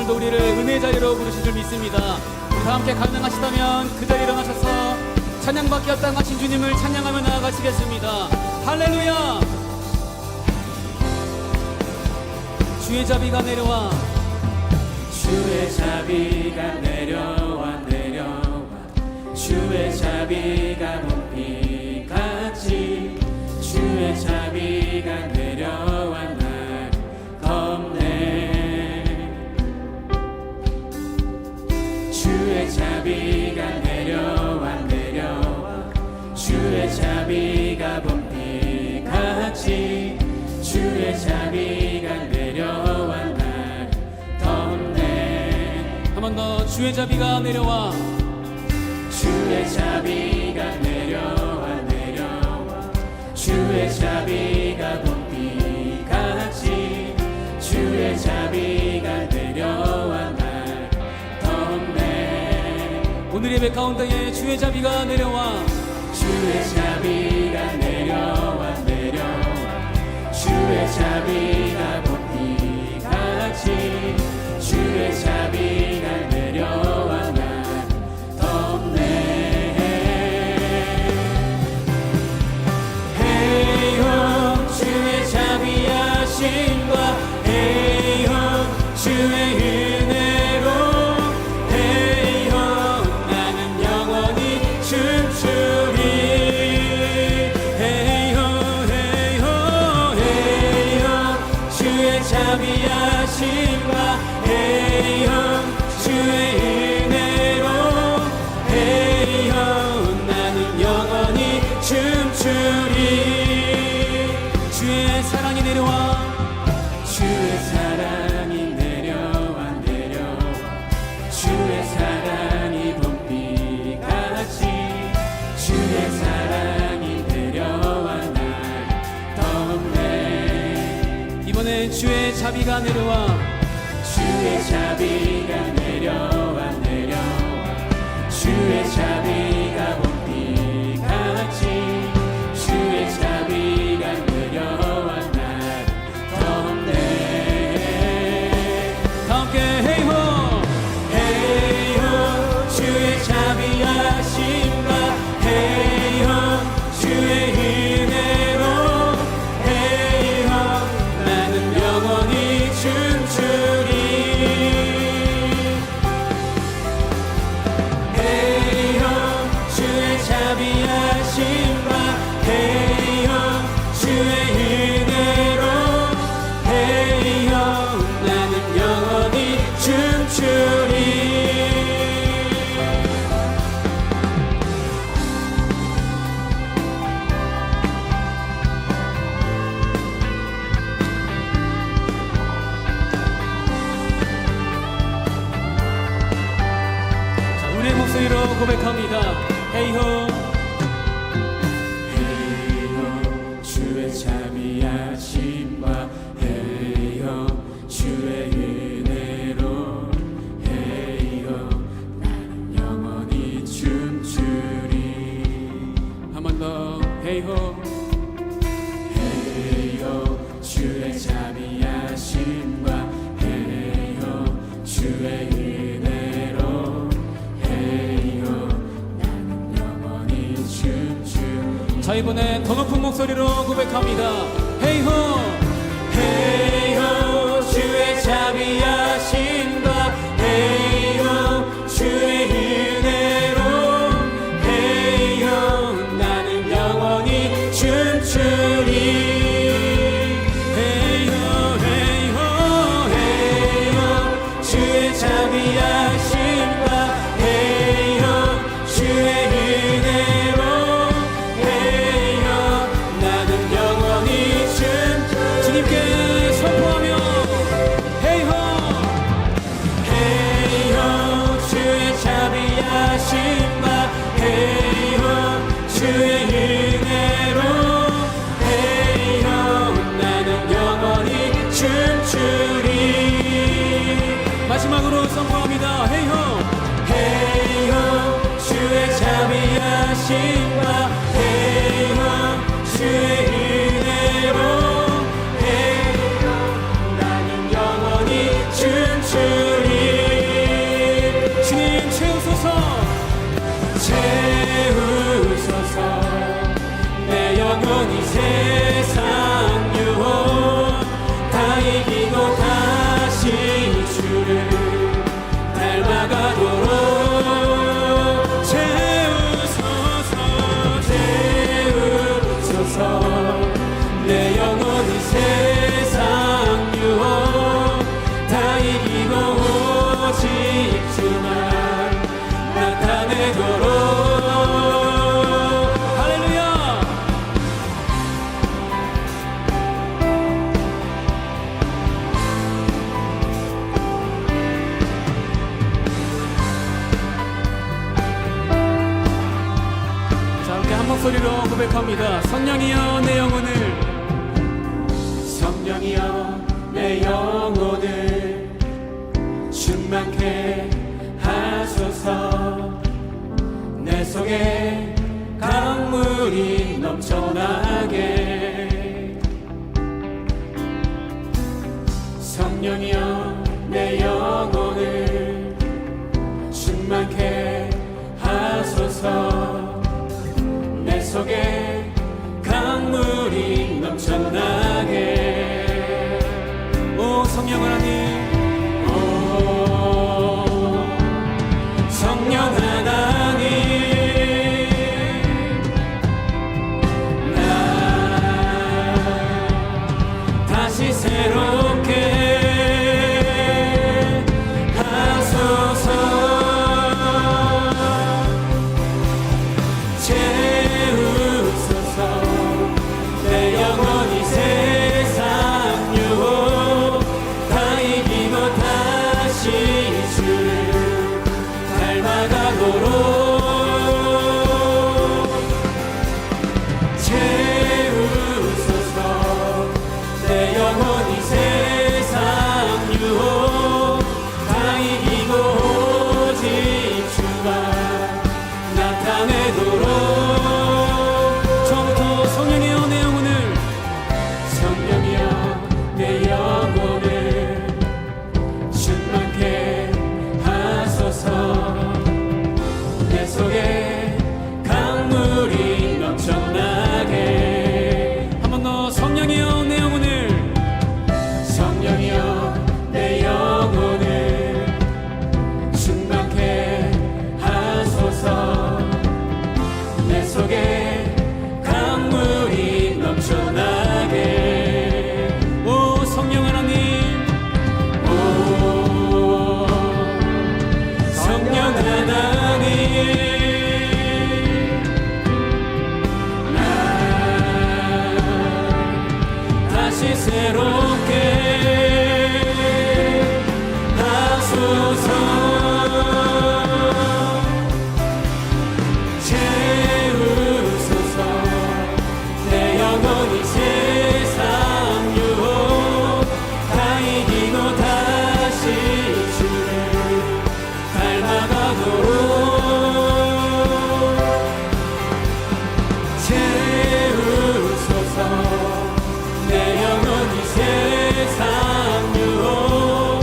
오늘도 우리를 은혜 자리로 부르신 줄 믿습니다. 우리 다 함께 가능하시다면 그 자리에 일어나셔서 찬양받기 합당하신 주님을 찬양하며 나아가시겠습니다. 할렐루야. 주의 자비가 내려와, 주의 자비가 내려와 주의 자비가 봄비같이 주의 자비가 내려와 날 덮네. 주의 자비가 내려와 주의 자비가 봄비같이 주의 자비가 내려와 날 덮네. 한 번 더 주의 자비가 내려와, 주의 자비가 내려와 주의 자비가 봄비같이 주의 자비가 내려와 날 덮네. 오늘 예배 가운데에 주의 자비가 내려와, 주의 자비가 내려와 주의 자비가 봄비같이 주의 자비가 내려와 날 덮네. 헤이호 주의 자비하심과 헤이호 주의 은혜로 헤이호 나는 영원히 춤추리. 헤이호 헤이호 헤이호 주의 자비하심과 헤이호 주의 은혜로 헤이호 나는 영원히 춤추리. 주의 사랑이 내려와, 주의 사랑이 내려와 주의 사랑이 봄비같이 주의 사랑이 내려와 날 덮네. 이번엔 주의 자비가 내려와, 주의 자비가 내려와 주의 자비가 봄비같이 주의 자비가 내려와 날 덮네. 다 함께 헤이호 헤이호 주의 자비하심과 헤이호 주의 은혜로 헤이호 나는 영원히 춤추리. 헤이호 주의 자비하심과 헤이호 주의 은혜로 헤이호 나는 영원히 춤추리. 자, 우리의 목소리로 고백합니다. 헤이호 헤이호 주의 자비하심과 헤이호 주의 은혜로 헤이호 나는 영원히 춤추리. 한 번 더 헤이호 헤이호 주의 자비하심과 헤이호 주의 은혜로 헤이호 나는 영원히 춤추리. 자, 이번엔 더 높은 목소리로 고백합니다. 헤이호 헤이호 주의 자비하심과 헤이호 주의 은혜로 헤이호 나는 영원히 춤추리. 헤이호 헤이호 헤이호 주의 자비하심과 헤이호 주의 은혜로 헤이호 나는 영원히 춤추리. 주님께 선포하며 헤이호 헤이호 주의 자비하심과 헤이호 주의 은혜로 헤이호 나는 영원히 춤추리. 마지막으로 선포합니다. 헤이호 헤이호 주의 자비하심과 헤이호 주의 은혜로 헤이호 나는 영원히 춤추리. 목소리로 고백합니다. 성령이여 내 영혼을, 성령이여 내 영혼을 충만케 하소서. 내 속에 강물이 넘쳐나게. 성령이여 내 영혼을 충만케 하소서. 내 속에 강물이 넘쳐나게. 오 성령 하나님, 오 성령 하나님, 나 다시 새롭게 하소서. 채우소서. 내 영혼이 세상 유혹 다 이기고 다시 주를 닮아가도록. 채우소서. 내 영혼이 세상 유혹 다 이기고 오직 주만 나타내도록. 처음부터 성령이여 내 영혼을, 성령이여 내 영혼을 충만케 하소서. 내 속에 강물이 넘쳐나게. 한 번 더 성령이여 내 영혼을, 성령이여 내 영혼을 충만케 하소서. 내 속에 강물이 넘쳐나게. 오 성령 하나님, 오 성령 하나님, 나 다시 새롭게 하소서. 채우소서. 내 영혼이 세상 유혹 다 이기고 다시 주를 닮아가도록. 채우소서. 내 영혼이 세상 유혹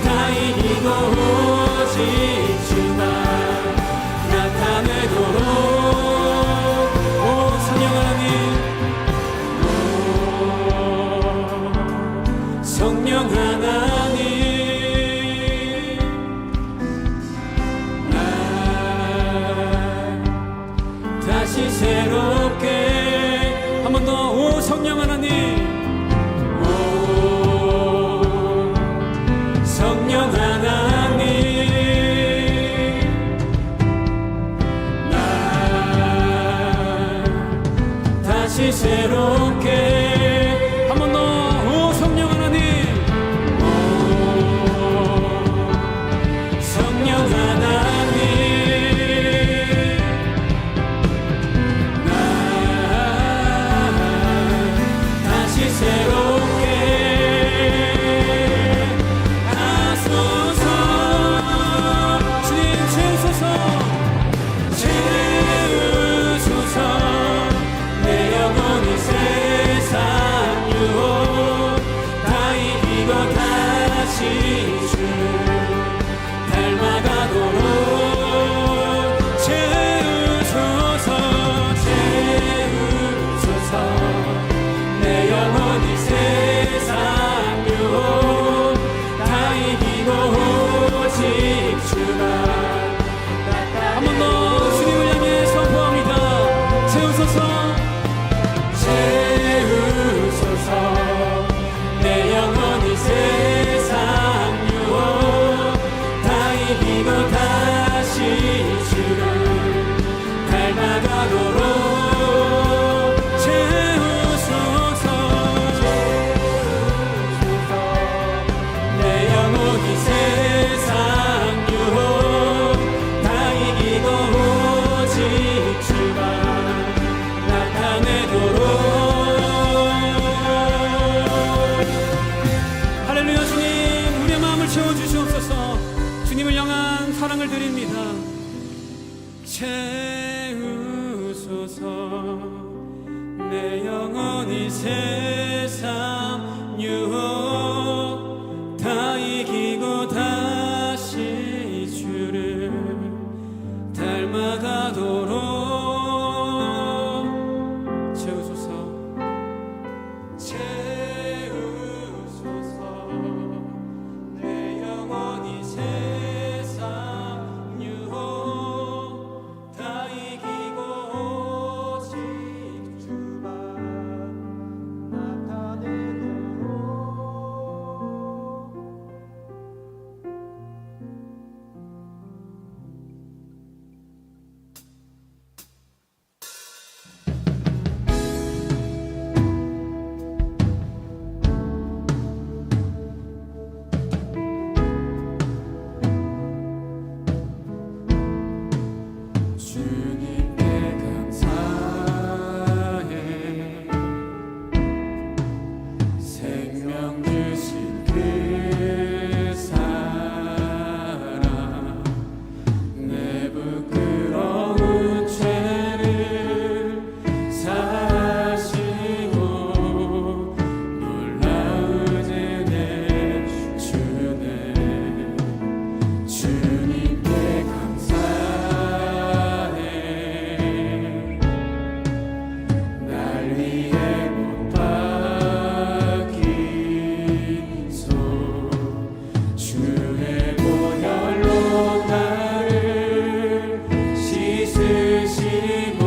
다 이기고 오직 주만 나타내도록. 오 성령 하나님, 성령 하나님, 나 다시 새롭게. 한 번 더 오 성령 하나님, 오 성령 하나님, 나 다시 새롭게. 한 번 더 오 성령 하나님, 오 성령 하나님, 나 다시 새롭게 하소서. 주님 채우소서. 채우소서. 내 영혼이 채우소서 내 영혼이 세상 유혹 다 이기고 다시 주를 닮아가도록 채우소서 내 영혼이 세상 유혹 다 이기고 오직 주만 주님께 감사해 생명 주신 그 사랑 내 부끄러운 죄를 사시고 놀라운 은혜 주네 주님께 감사해 날 위해 못 박힌 손 주의 보혈로 나를 씻으시고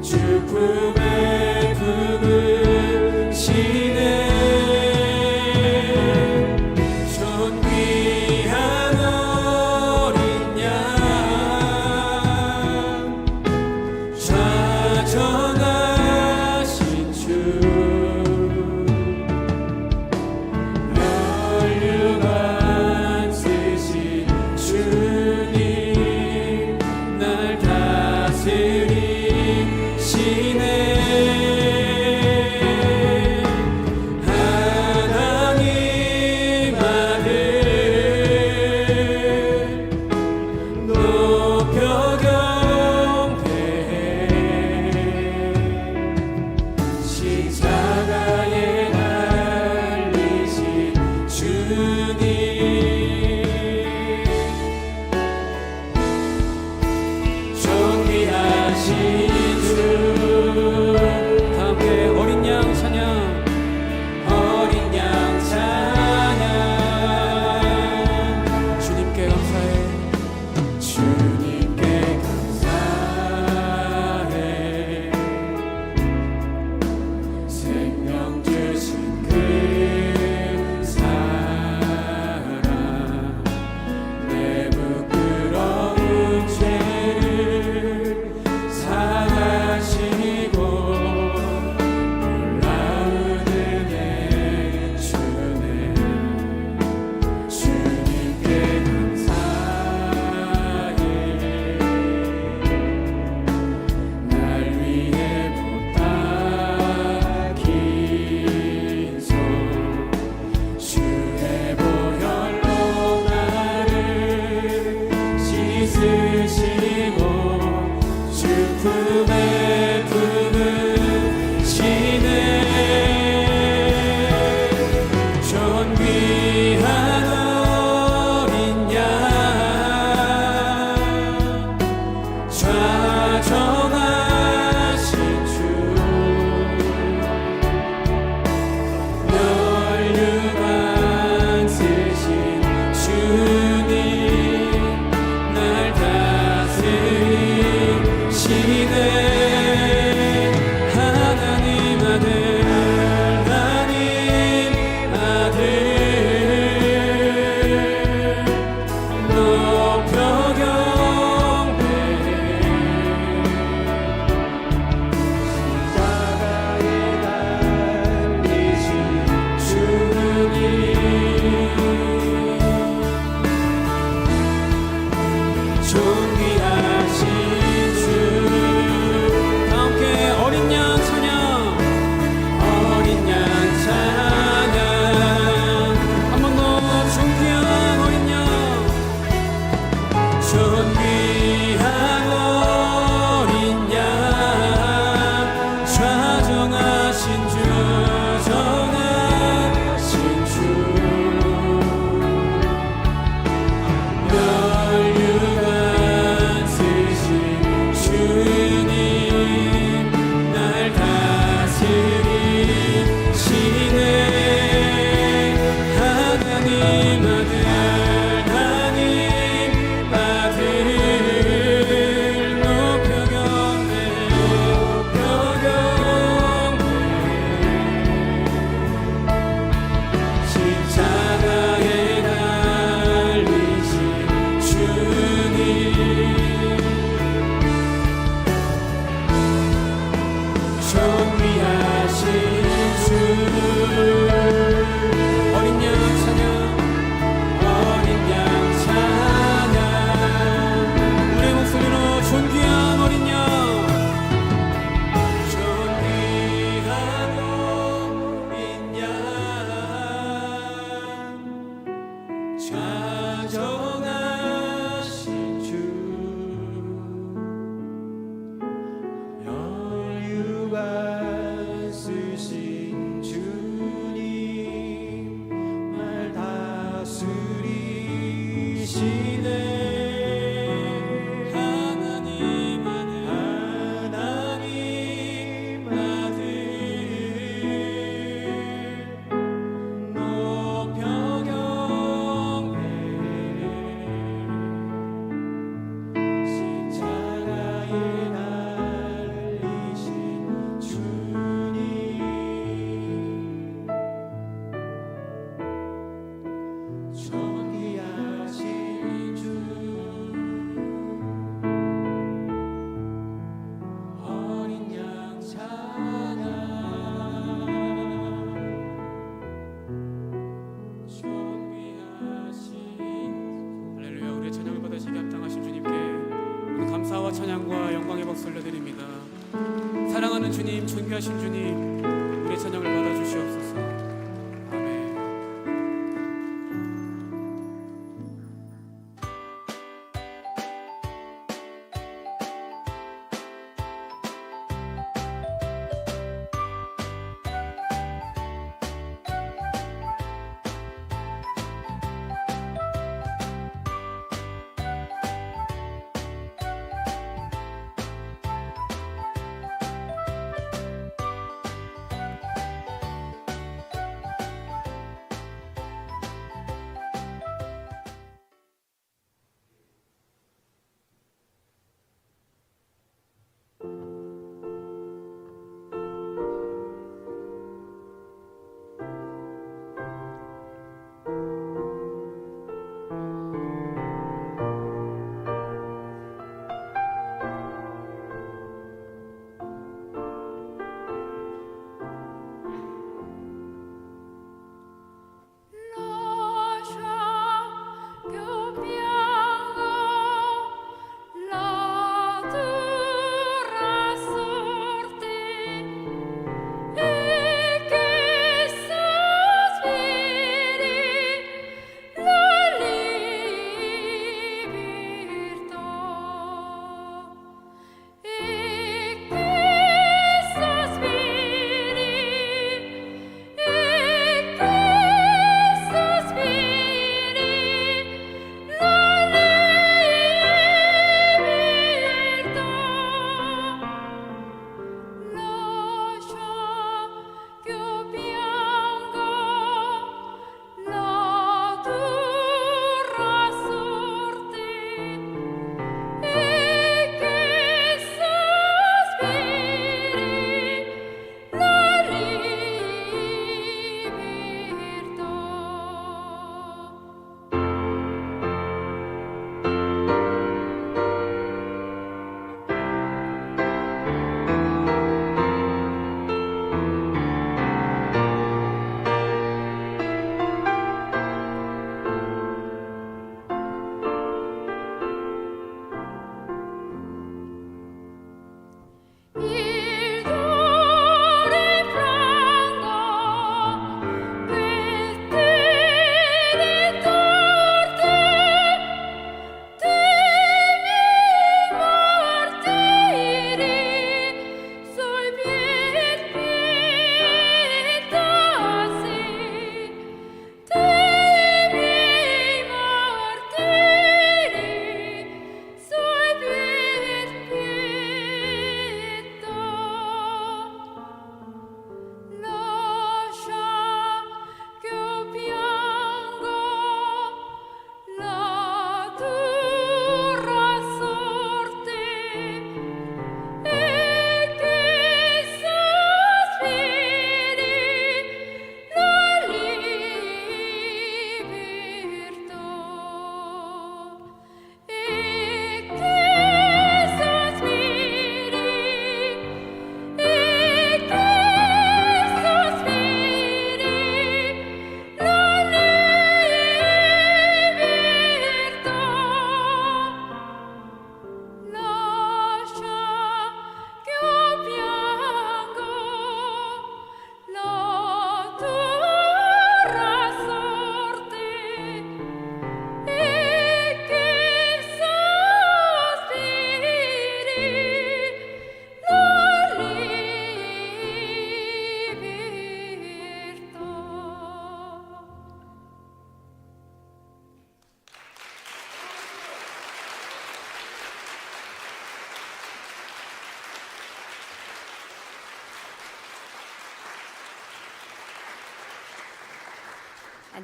주 품에 품으시네 존귀한 어린 양 좌정하신 주 혈류관 쓰신 주님 날 다스리시네 하나님 아들 높여 경배해 십자가에 달리신 주님 존귀하신 영광의 박수 올려드립니다. 사랑하는 주님, 존귀하신 주님, 우리의 찬양을 받아주시옵소서. 아멘.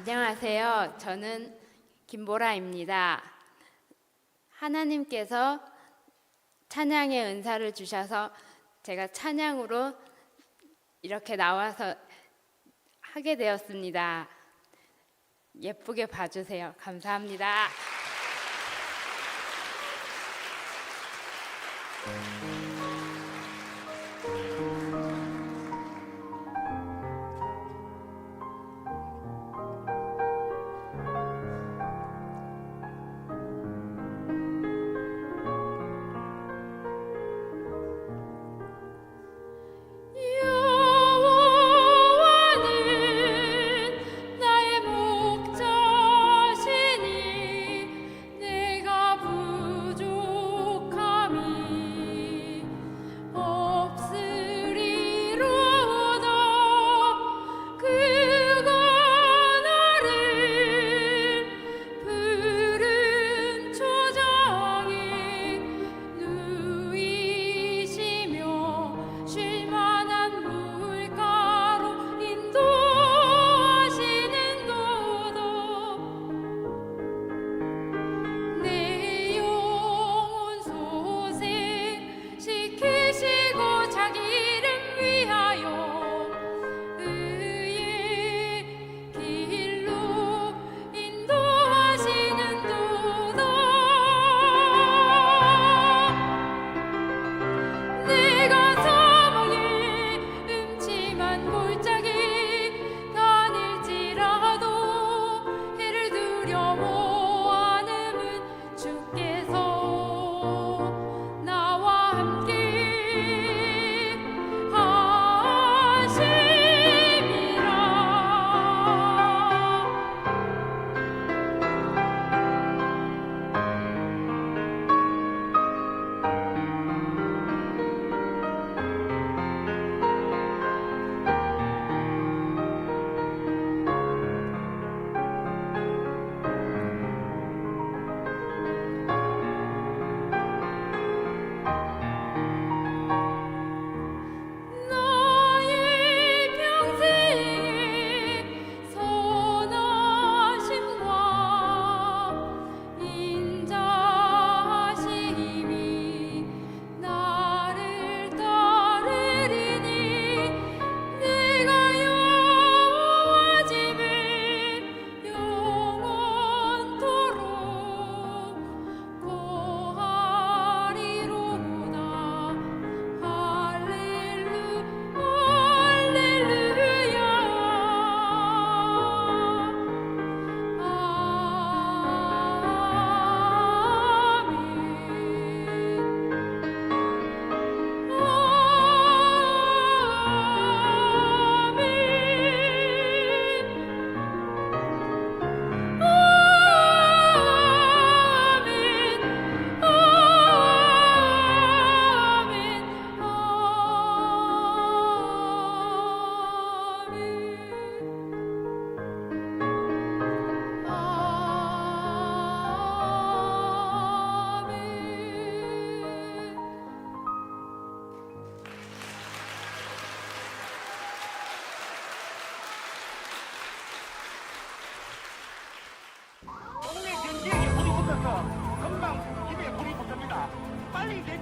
안녕하세요. 저는 김보라입니다. 하나님께서 찬양의 은사를 주셔서 제가 찬양으로 이렇게 나와서 하게 되었습니다. 예쁘게 봐주세요. 감사합니다.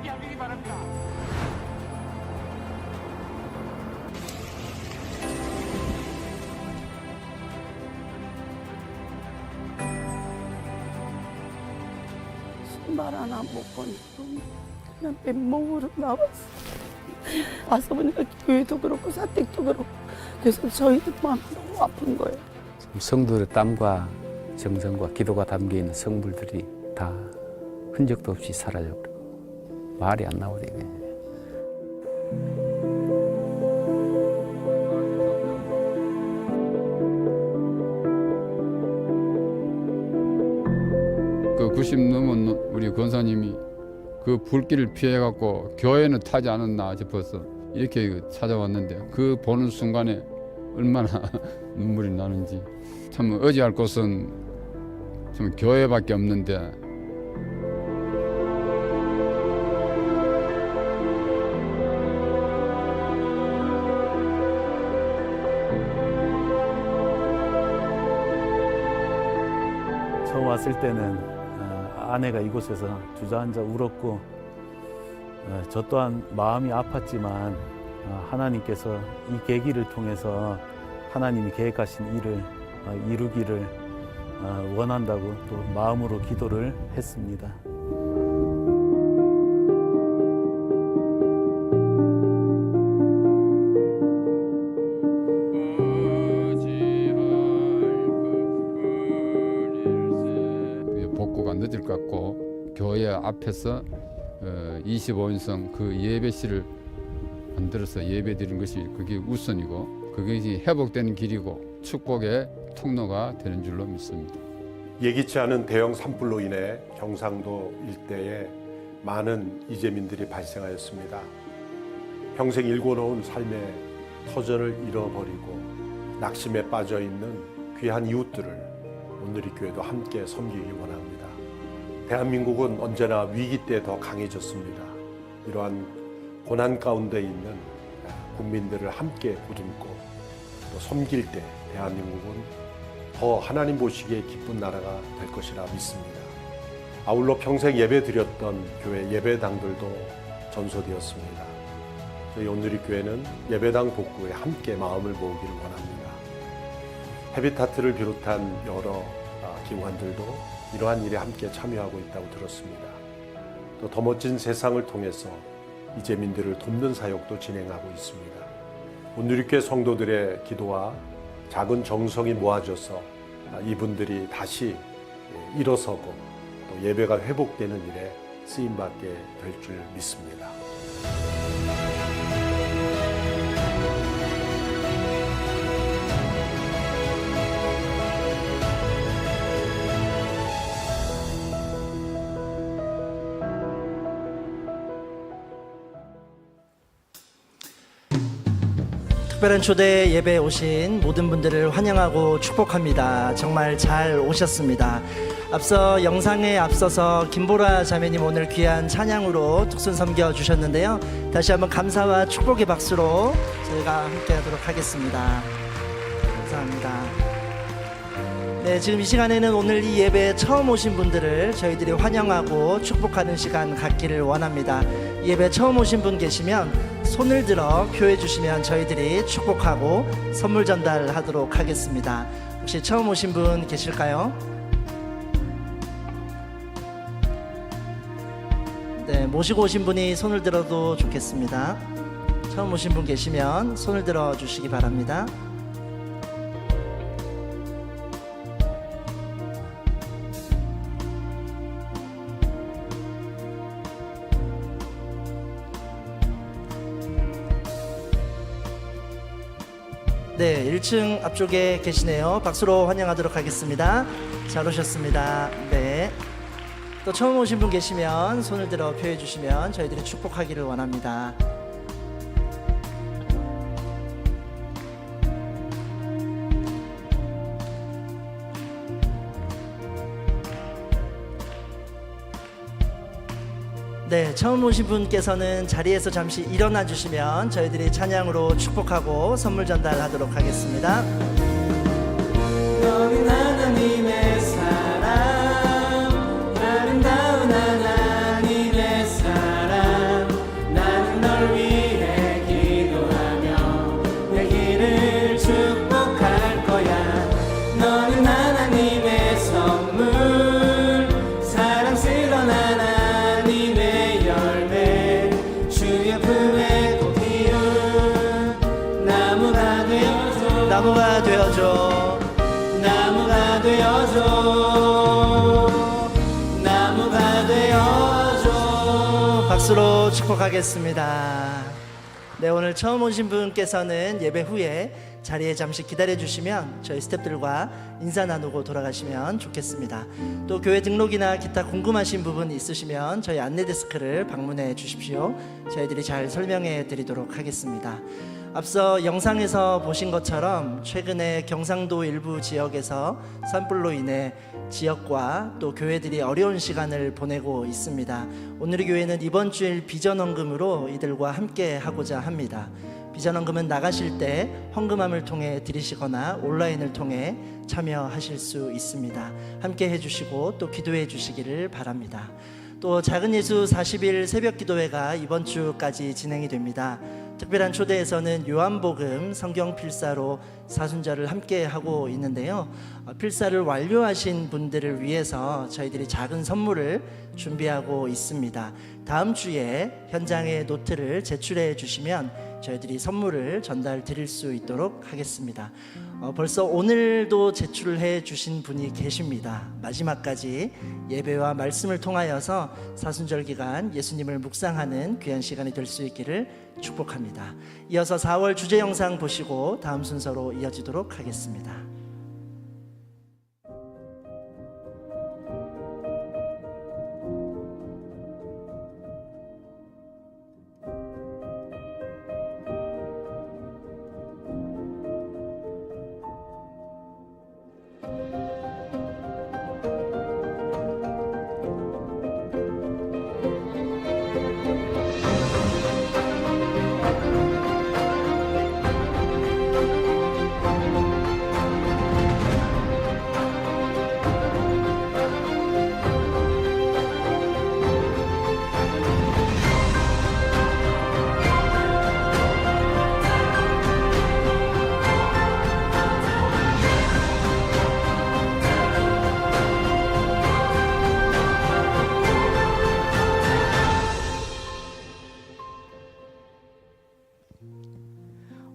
함께하시기 바랍니다. 말 하나 못 보니까 그냥 맨몸으로 나왔어. 와서 보니까 교회도 그렇고 사택도 그렇고 그래서 저희들 마음이 너무 아픈 거예요. 성도들의 땀과 정성과 기도가 담겨있는 성물들이 다 흔적도 없이 사라져버리고 말이 안 나오대요. 그 90 넘은 우리 권사님이 그 불길을 피해갖고 교회는 타지 않았나 싶어서 이렇게 찾아왔는데 그 보는 순간에 얼마나 눈물이 나는지 참 의지할 곳은 참 교회밖에 없는데 처음 왔을 때는 아내가 이곳에서 주저앉아 울었고 저 또한 마음이 아팠지만 하나님께서 이 계기를 통해서 하나님이 계획하신 일을 이루기를 원한다고 또 마음으로 기도를 했습니다. 복구가 늦을 것 같고 교회 앞에서 25인성 그 예배실을 만들어서 예배 드리는 것이 그게 우선이고 그것이 회복되는 길이고 축복의 통로가 되는 줄로 믿습니다. 예기치 않은 대형 산불로 인해 경상도 일대에 많은 이재민들이 발생하였습니다. 평생 일궈놓은 삶의 터전을 잃어버리고 낙심에 빠져있는 귀한 이웃들을 온누리 교회도 함께 섬기기 원합니다. 대한민국은 언제나 위기 때 더 강해졌습니다. 이러한 고난 가운데 있는 국민들을 함께 보듬고 또 섬길 때 대한민국은 더 하나님 보시기에 기쁜 나라가 될 것이라 믿습니다. 아울러 평생 예배 드렸던 교회 예배당들도 전소되었습니다. 저희 온누리 교회는 예배당 복구에 함께 마음을 모으기를 원합니다. 헤비타트를 비롯한 여러 기관들도 이러한 일에 함께 참여하고 있다고 들었습니다. 또 더 멋진 세상을 통해서 이재민들을 돕는 사역도 진행하고 있습니다. 온누리교회 성도들의 기도와 작은 정성이 모아져서 이분들이 다시 일어서고 또 예배가 회복되는 일에 쓰임받게 될 줄 믿습니다. 특별한 초대 예배에 오신 모든 분들을 환영하고 축복합니다. 정말 잘 오셨습니다. 앞서 영상에 앞서서 김보라 자매님 오늘 귀한 찬양으로 특순 섬겨 주셨는데요. 다시 한번 감사와 축복의 박수로 저희가 함께 하도록 하겠습니다. 감사합니다. 네, 지금 이 시간에는 오늘 이 예배에 처음 오신 분들을 저희들이 환영하고 축복하는 시간 갖기를 원합니다. 이 예배에 처음 오신 분 계시면 손을 들어 표해 주시면 저희들이 축복하고 선물 전달하도록 하겠습니다. 혹시 처음 오신 분 계실까요? 네, 모시고 오신 분이 손을 들어도 좋겠습니다. 처음 오신 분 계시면 손을 들어 주시기 바랍니다. 네, 1층 앞쪽에 계시네요. 박수로 환영하도록 하겠습니다. 잘 오셨습니다. 네. 또 처음 오신 분 계시면 손을 들어 표해 주시면 저희들이 축복하기를 원합니다. 네, 처음 오신 분께서는 자리에서 잠시 일어나 주시면 저희들이 찬양으로 축복하고 선물 전달하도록 하겠습니다. 너는 하나님의 사랑, 아름다운 하나님의 사랑. 나무가 되어줘 나무가 되어줘 나무가 되어줘. 박수로 축복하겠습니다. 네, 오늘 처음 오신 분께서는 예배 후에 자리에 잠시 기다려 주시면 저희 스태프들과 인사 나누고 돌아가시면 좋겠습니다. 또 교회 등록이나 기타 궁금하신 부분 있으시면 저희 안내 데스크를 방문해 주십시오. 저희들이 잘 설명해 드리도록 하겠습니다. 앞서 영상에서 보신 것처럼 최근에 경상도 일부 지역에서 산불로 인해 지역과 또 교회들이 어려운 시간을 보내고 있습니다. 오늘의 교회는 이번 주일 비전헌금으로 이들과 함께 하고자 합니다. 비전헌금은 나가실 때 헌금함을 통해 드리시거나 온라인을 통해 참여하실 수 있습니다. 함께 해주시고 또 기도해 주시기를 바랍니다. 또 작은 예수 40일 새벽 기도회가 이번 주까지 진행이 됩니다. 특별한 초대에서는 요한복음 성경 필사로 사순절을 함께 하고 있는데요. 필사를 완료하신 분들을 위해서 저희들이 작은 선물을 준비하고 있습니다. 다음 주에 현장에 노트를 제출해 주시면 저희들이 선물을 전달 드릴 수 있도록 하겠습니다. 벌써 오늘도 제출을 해 주신 분이 계십니다. 마지막까지 예배와 말씀을 통하여서 사순절 기간 예수님을 묵상하는 귀한 시간이 될 수 있기를 축복합니다. 이어서 4월 주제 영상 보시고 다음 순서로 이어지도록 하겠습니다.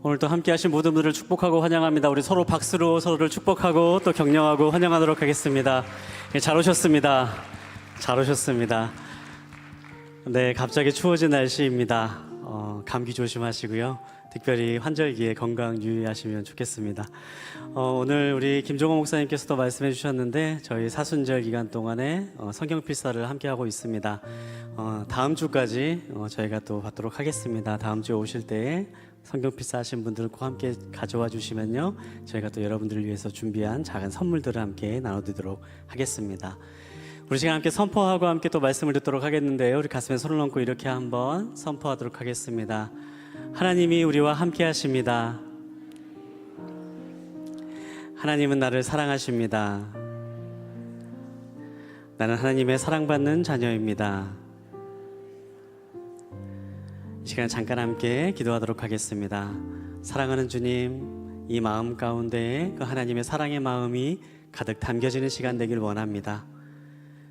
오늘도 함께하신 모든 분들을 축복하고 환영합니다. 우리 서로 박수로 서로를 축복하고 또 격려하고 환영하도록 하겠습니다. 잘 오셨습니다. 잘 오셨습니다. 네, 갑자기 추워진 날씨입니다. 감기 조심하시고요. 특별히 환절기에 건강 유의하시면 좋겠습니다. 오늘 우리 김종호 목사님께서도 말씀해 주셨는데 저희 사순절 기간 동안에 성경 필사를 함께 하고 있습니다. 다음 주까지 저희가 또 받도록 하겠습니다. 다음 주에 오실 때에 성경 필사 하신 분들과 함께 가져와 주시면요, 저희가 또 여러분들을 위해서 준비한 작은 선물들을 함께 나눠드리도록 하겠습니다. 우리 시간 함께 선포하고 함께 또 말씀을 듣도록 하겠는데요, 우리 가슴에 손을 얹고 이렇게 한번 선포하도록 하겠습니다. 하나님이 우리와 함께 하십니다. 하나님은 나를 사랑하십니다. 나는 하나님의 사랑받는 자녀입니다. 이 시간 잠깐 함께 기도하도록 하겠습니다. 사랑하는 주님, 이 마음 가운데 그 하나님의 사랑의 마음이 가득 담겨지는 시간 되길 원합니다.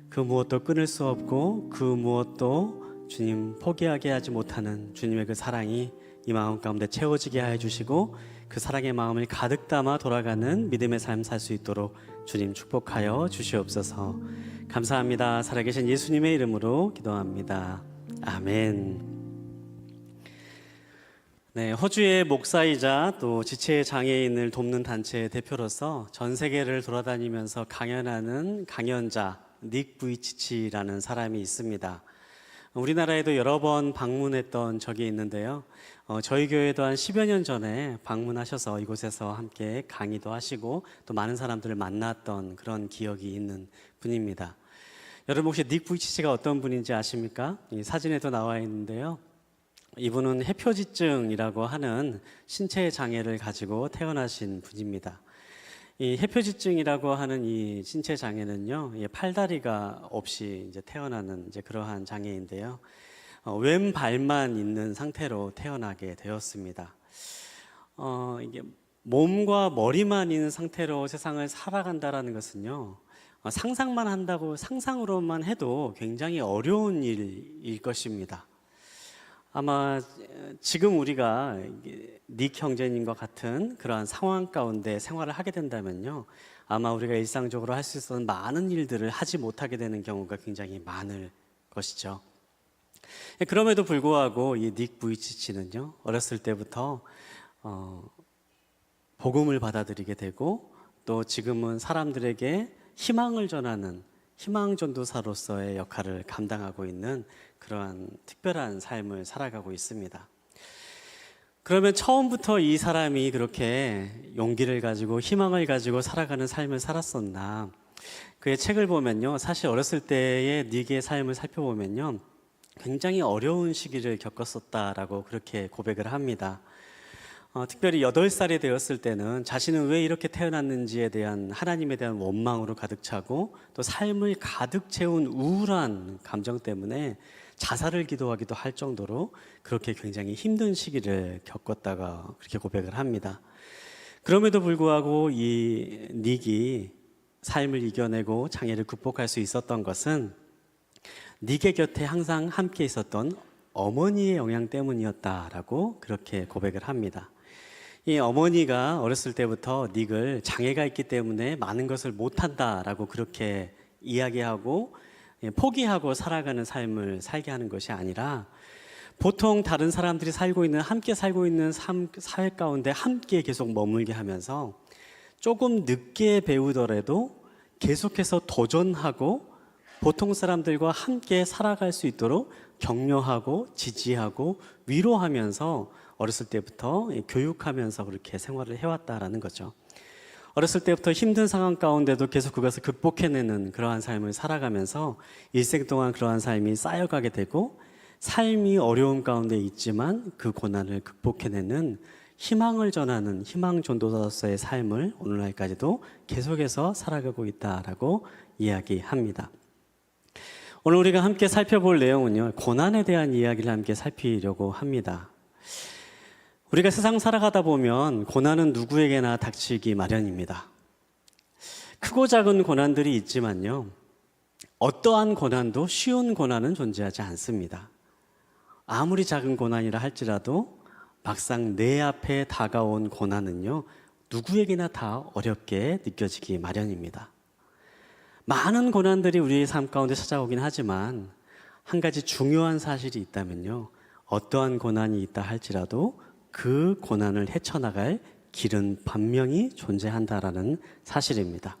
그 무엇도 끊을 수 없고 그 무엇도 주님 포기하게 하지 못하는 주님의 그 사랑이 이 마음 가운데 채워지게 하여 주시고 그 사랑의 마음을 가득 담아 돌아가는 믿음의 삶 살 수 있도록 주님 축복하여 주시옵소서. 감사합니다. 살아계신 예수님의 이름으로 기도합니다. 아멘. 네, 호주의 목사이자 또 지체 장애인을 돕는 단체의 대표로서 전 세계를 돌아다니면서 강연하는 강연자 닉 부이치치라는 사람이 있습니다. 우리나라에도 여러 번 방문했던 적이 있는데요. 저희 교회도 한 10여 년 전에 방문하셔서 이곳에서 함께 강의도 하시고 또 많은 사람들을 만났던 그런 기억이 있는 분입니다. 여러분 혹시 닉 부이치치가 어떤 분인지 아십니까? 이 사진에도 나와 있는데요. 이분은 해표지증이라고 하는 신체 장애를 가지고 태어나신 분입니다. 이 해표지증이라고 하는 이 신체 장애는요, 팔다리가 없이 이제 태어나는 이제 그러한 장애인데요. 왼발만 있는 상태로 태어나게 되었습니다. 이게 몸과 머리만 있는 상태로 세상을 살아간다라는 것은요, 상상만 한다고 상상으로만 해도 굉장히 어려운 일일 것입니다. 아마 지금 우리가 닉 형제님과 같은 그러한 상황 가운데 생활을 하게 된다면요, 아마 우리가 일상적으로 할 수 있었던 많은 일들을 하지 못하게 되는 경우가 굉장히 많을 것이죠. 그럼에도 불구하고 이 닉 부이치치는요, 어렸을 때부터 복음을 받아들이게 되고, 또 지금은 사람들에게 희망을 전하는 희망 전도사로서의 역할을 감당하고 있는 그러한 특별한 삶을 살아가고 있습니다. 그러면 처음부터 이 사람이 그렇게 용기를 가지고 희망을 가지고 살아가는 삶을 살았었나? 그의 책을 보면요, 사실 어렸을 때의 닉의 삶을 살펴보면요, 굉장히 어려운 시기를 겪었었다라고 그렇게 고백을 합니다. 특별히 8살이 되었을 때는 자신은 왜 이렇게 태어났는지에 대한 하나님에 대한 원망으로 가득 차고, 또 삶을 가득 채운 우울한 감정 때문에 자살을 기도하기도 할 정도로 그렇게 굉장히 힘든 시기를 겪었다가 그렇게 고백을 합니다. 그럼에도 불구하고 이 닉이 삶을 이겨내고 장애를 극복할 수 있었던 것은 닉의 곁에 항상 함께 있었던 어머니의 영향 때문이었다라고 그렇게 고백을 합니다. 이 어머니가 어렸을 때부터 닉을 장애가 있기 때문에 많은 것을 못한다라고 그렇게 이야기하고 포기하고 살아가는 삶을 살게 하는 것이 아니라, 보통 다른 사람들이 함께 살고 있는 사회 가운데 함께 계속 머물게 하면서 조금 늦게 배우더라도 계속해서 도전하고 보통 사람들과 함께 살아갈 수 있도록 격려하고 지지하고 위로하면서 어렸을 때부터 교육하면서 그렇게 생활을 해왔다라는 거죠. 어렸을 때부터 힘든 상황 가운데도 계속 그것을 극복해내는 그러한 삶을 살아가면서 일생 동안 그러한 삶이 쌓여가게 되고, 삶이 어려움 가운데 있지만 그 고난을 극복해내는 희망을 전하는 희망 전도사로서의 삶을 오늘날까지도 계속해서 살아가고 있다라고 이야기합니다. 오늘 우리가 함께 살펴볼 내용은요, 고난에 대한 이야기를 함께 살피려고 합니다. 우리가 세상 살아가다 보면 고난은 누구에게나 닥치기 마련입니다. 크고 작은 고난들이 있지만요, 어떠한 고난도 쉬운 고난은 존재하지 않습니다. 아무리 작은 고난이라 할지라도 막상 내 앞에 다가온 고난은요, 누구에게나 다 어렵게 느껴지기 마련입니다. 많은 고난들이 우리의 삶 가운데 찾아오긴 하지만 한 가지 중요한 사실이 있다면요, 어떠한 고난이 있다 할지라도 그 고난을 헤쳐나갈 길은 분명히 존재한다라는 사실입니다.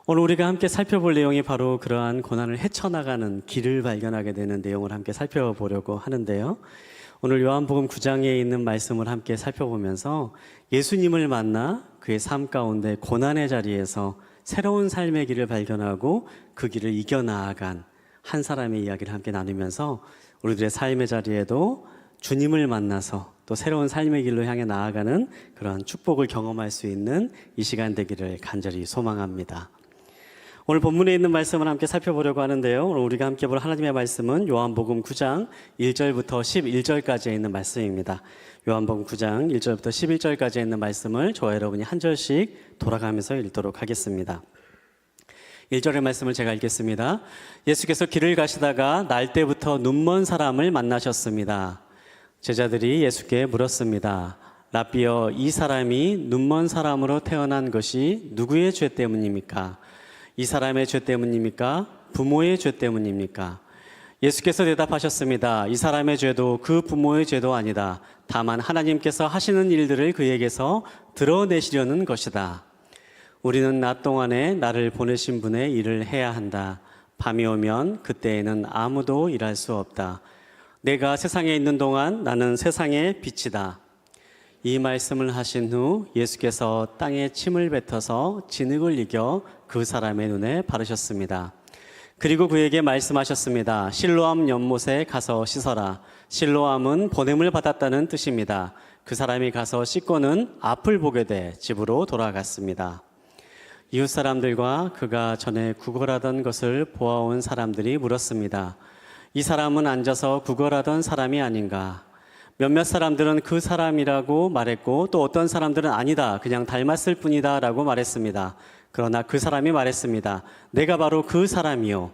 오늘 우리가 함께 살펴볼 내용이 바로 그러한 고난을 헤쳐나가는 길을 발견하게 되는 내용을 함께 살펴보려고 하는데요. 오늘 요한복음 9장에 있는 말씀을 함께 살펴보면서 예수님을 만나 그의 삶 가운데 고난의 자리에서 새로운 삶의 길을 발견하고 그 길을 이겨나아간 한 사람의 이야기를 함께 나누면서 우리들의 삶의 자리에도 주님을 만나서 또 새로운 삶의 길로 향해 나아가는 그러한 축복을 경험할 수 있는 이 시간 되기를 간절히 소망합니다. 오늘 본문에 있는 말씀을 함께 살펴보려고 하는데요. 오늘 우리가 함께 볼 하나님의 말씀은 요한복음 9장 1절부터 11절까지에 있는 말씀입니다. 요한복음 9장 1절부터 11절까지에 있는 말씀을 저와 여러분이 한 절씩 돌아가면서 읽도록 하겠습니다. 1절의 말씀을 제가 읽겠습니다. 예수께서 길을 가시다가 날 때부터 눈먼 사람을 만나셨습니다. 제자들이 예수께 물었습니다. 라비어, 이 사람이 눈먼 사람으로 태어난 것이 누구의 죄 때문입니까? 이 사람의 죄 때문입니까? 부모의 죄 때문입니까? 예수께서 대답하셨습니다. 이 사람의 죄도 그 부모의 죄도 아니다. 다만 하나님께서 하시는 일들을 그에게서 드러내시려는 것이다. 우리는 낮 동안에 나를 보내신 분의 일을 해야 한다. 밤이 오면 그때에는 아무도 일할 수 없다. 내가 세상에 있는 동안 나는 세상의 빛이다. 이 말씀을 하신 후 예수께서 땅에 침을 뱉어서 진흙을 이겨 그 사람의 눈에 바르셨습니다. 그리고 그에게 말씀하셨습니다. 실로암 연못에 가서 씻어라. 실로암은 보냄을 받았다는 뜻입니다. 그 사람이 가서 씻고는 앞을 보게 돼 집으로 돌아갔습니다. 이웃 사람들과 그가 전에 구걸하던 것을 보아온 사람들이 물었습니다. 이 사람은 앉아서 구걸하던 사람이 아닌가? 몇몇 사람들은 그 사람이라고 말했고 또 어떤 사람들은 아니다, 그냥 닮았을 뿐이다 라고 말했습니다. 그러나 그 사람이 말했습니다. 내가 바로 그 사람이요.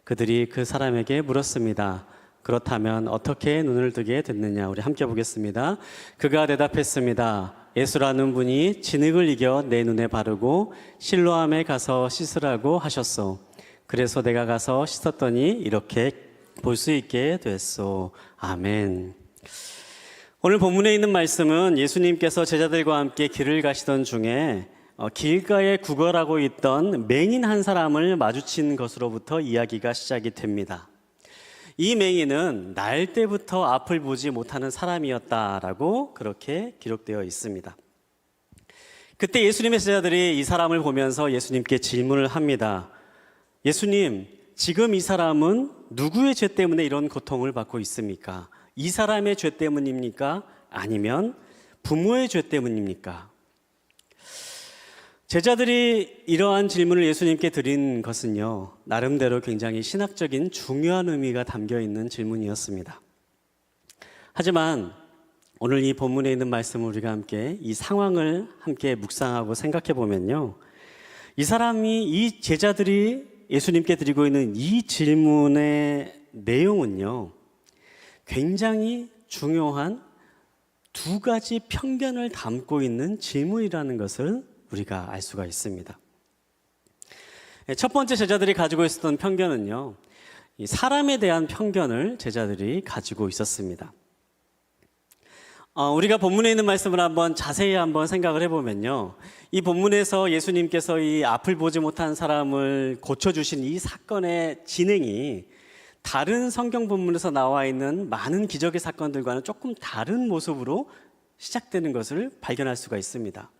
그들이 그 사람에게 물었습니다. 그렇다면 어떻게 눈을 뜨게 됐느냐? 우리 함께 보겠습니다. 그가 대답했습니다. 예수라는 분이 진흙을 이겨 내 눈에 바르고 실로암에 가서 씻으라고 하셨소. 그래서 내가 가서 씻었더니 이렇게 볼 수 있게 됐소. 아멘. 오늘 본문에 있는 말씀은 예수님께서 제자들과 함께 길을 가시던 중에 길가에 구걸하고 있던 맹인 한 사람을 마주친 것으로부터 이야기가 시작이 됩니다. 이 맹인은 날 때부터 앞을 보지 못하는 사람이었다라고 그렇게 기록되어 있습니다. 그때 예수님의 제자들이 이 사람을 보면서 예수님께 질문을 합니다. 예수님, 지금 이 사람은 누구의 죄 때문에 이런 고통을 받고 있습니까? 이 사람의 죄 때문입니까? 아니면 부모의 죄 때문입니까? 제자들이 이러한 질문을 예수님께 드린 것은요, 나름대로 굉장히 신학적인 중요한 의미가 담겨 있는 질문이었습니다. 하지만 오늘 이 본문에 있는 말씀을 우리가 함께 이 상황을 함께 묵상하고 생각해 보면요, 이 사람이, 이 제자들이 예수님께 드리고 있는 이 질문의 내용은요, 굉장히 중요한 두 가지 편견을 담고 있는 질문이라는 것을 우리가 알 수가 있습니다. 첫 번째 제자들이 가지고 있었던 편견은요, 이 사람에 대한 편견을 제자들이 가지고 있었습니다. 우리가 본문에 있는 말씀을 한번 자세히 한번 생각을 해보면요, 이 본문에서 예수님께서 이 앞을 보지 못한 사람을 고쳐주신 이 사건의 진행이 다른 성경 본문에서 나와 있는 많은 기적의 사건들과는 조금 다른 모습으로 시작되는 것을 발견할 수가 있습니다.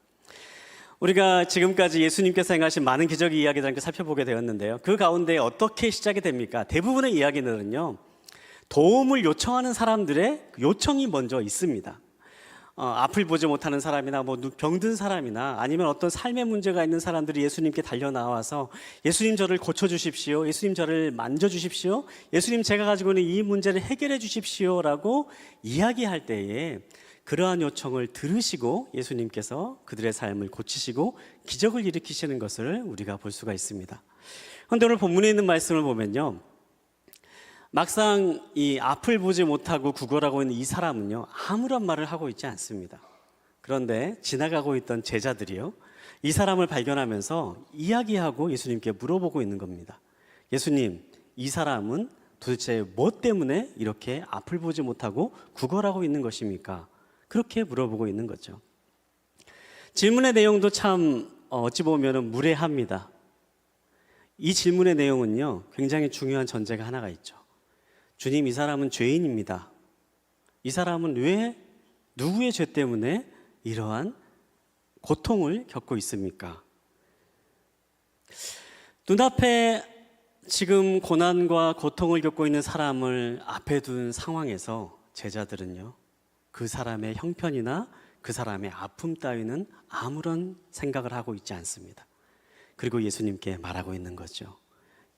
우리가 지금까지 예수님께서 행하신 많은 기적의 이야기들을 함께 살펴보게 되었는데요, 그 가운데 어떻게 시작이 됩니까? 대부분의 이야기들은요, 도움을 요청하는 사람들의 요청이 먼저 있습니다. 앞을 보지 못하는 사람이나 뭐 병든 사람이나 아니면 어떤 삶의 문제가 있는 사람들이 예수님께 달려 나와서 예수님 저를 고쳐주십시오, 예수님 저를 만져주십시오, 예수님 제가 가지고 있는 이 문제를 해결해 주십시오라고 이야기할 때에 그러한 요청을 들으시고 예수님께서 그들의 삶을 고치시고 기적을 일으키시는 것을 우리가 볼 수가 있습니다. 그런데 오늘 본문에 있는 말씀을 보면요, 막상 이 앞을 보지 못하고 구걸하고 있는 이 사람은요, 아무런 말을 하고 있지 않습니다. 그런데 지나가고 있던 제자들이요, 이 사람을 발견하면서 이야기하고 예수님께 물어보고 있는 겁니다. 예수님, 이 사람은 도대체 뭐 때문에 이렇게 앞을 보지 못하고 구걸하고 있는 것입니까? 그렇게 물어보고 있는 거죠. 질문의 내용도 참 어찌 보면 무례합니다. 이 질문의 내용은요, 굉장히 중요한 전제가 하나가 있죠. 주님, 이 사람은 죄인입니다. 이 사람은 왜, 누구의 죄 때문에 이러한 고통을 겪고 있습니까? 눈앞에 지금 고난과 고통을 겪고 있는 사람을 앞에 둔 상황에서 제자들은요, 그 사람의 형편이나 그 사람의 아픔 따위는 아무런 생각을 하고 있지 않습니다. 그리고 예수님께 말하고 있는 거죠.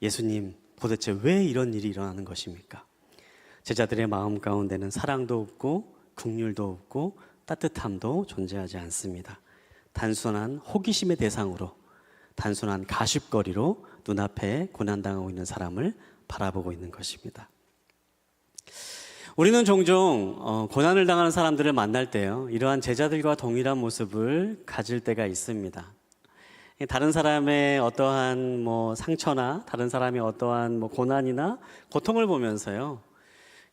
예수님, 도대체 왜 이런 일이 일어나는 것입니까? 제자들의 마음 가운데는 사랑도 없고 긍휼도 없고 따뜻함도 존재하지 않습니다. 단순한 호기심의 대상으로, 단순한 가십거리로 눈앞에 고난당하고 있는 사람을 바라보고 있는 것입니다. 우리는 종종 고난을 당하는 사람들을 만날 때요, 이러한 제자들과 동일한 모습을 가질 때가 있습니다. 다른 사람의 어떠한 상처나 다른 사람의 어떠한 고난이나 고통을 보면서요,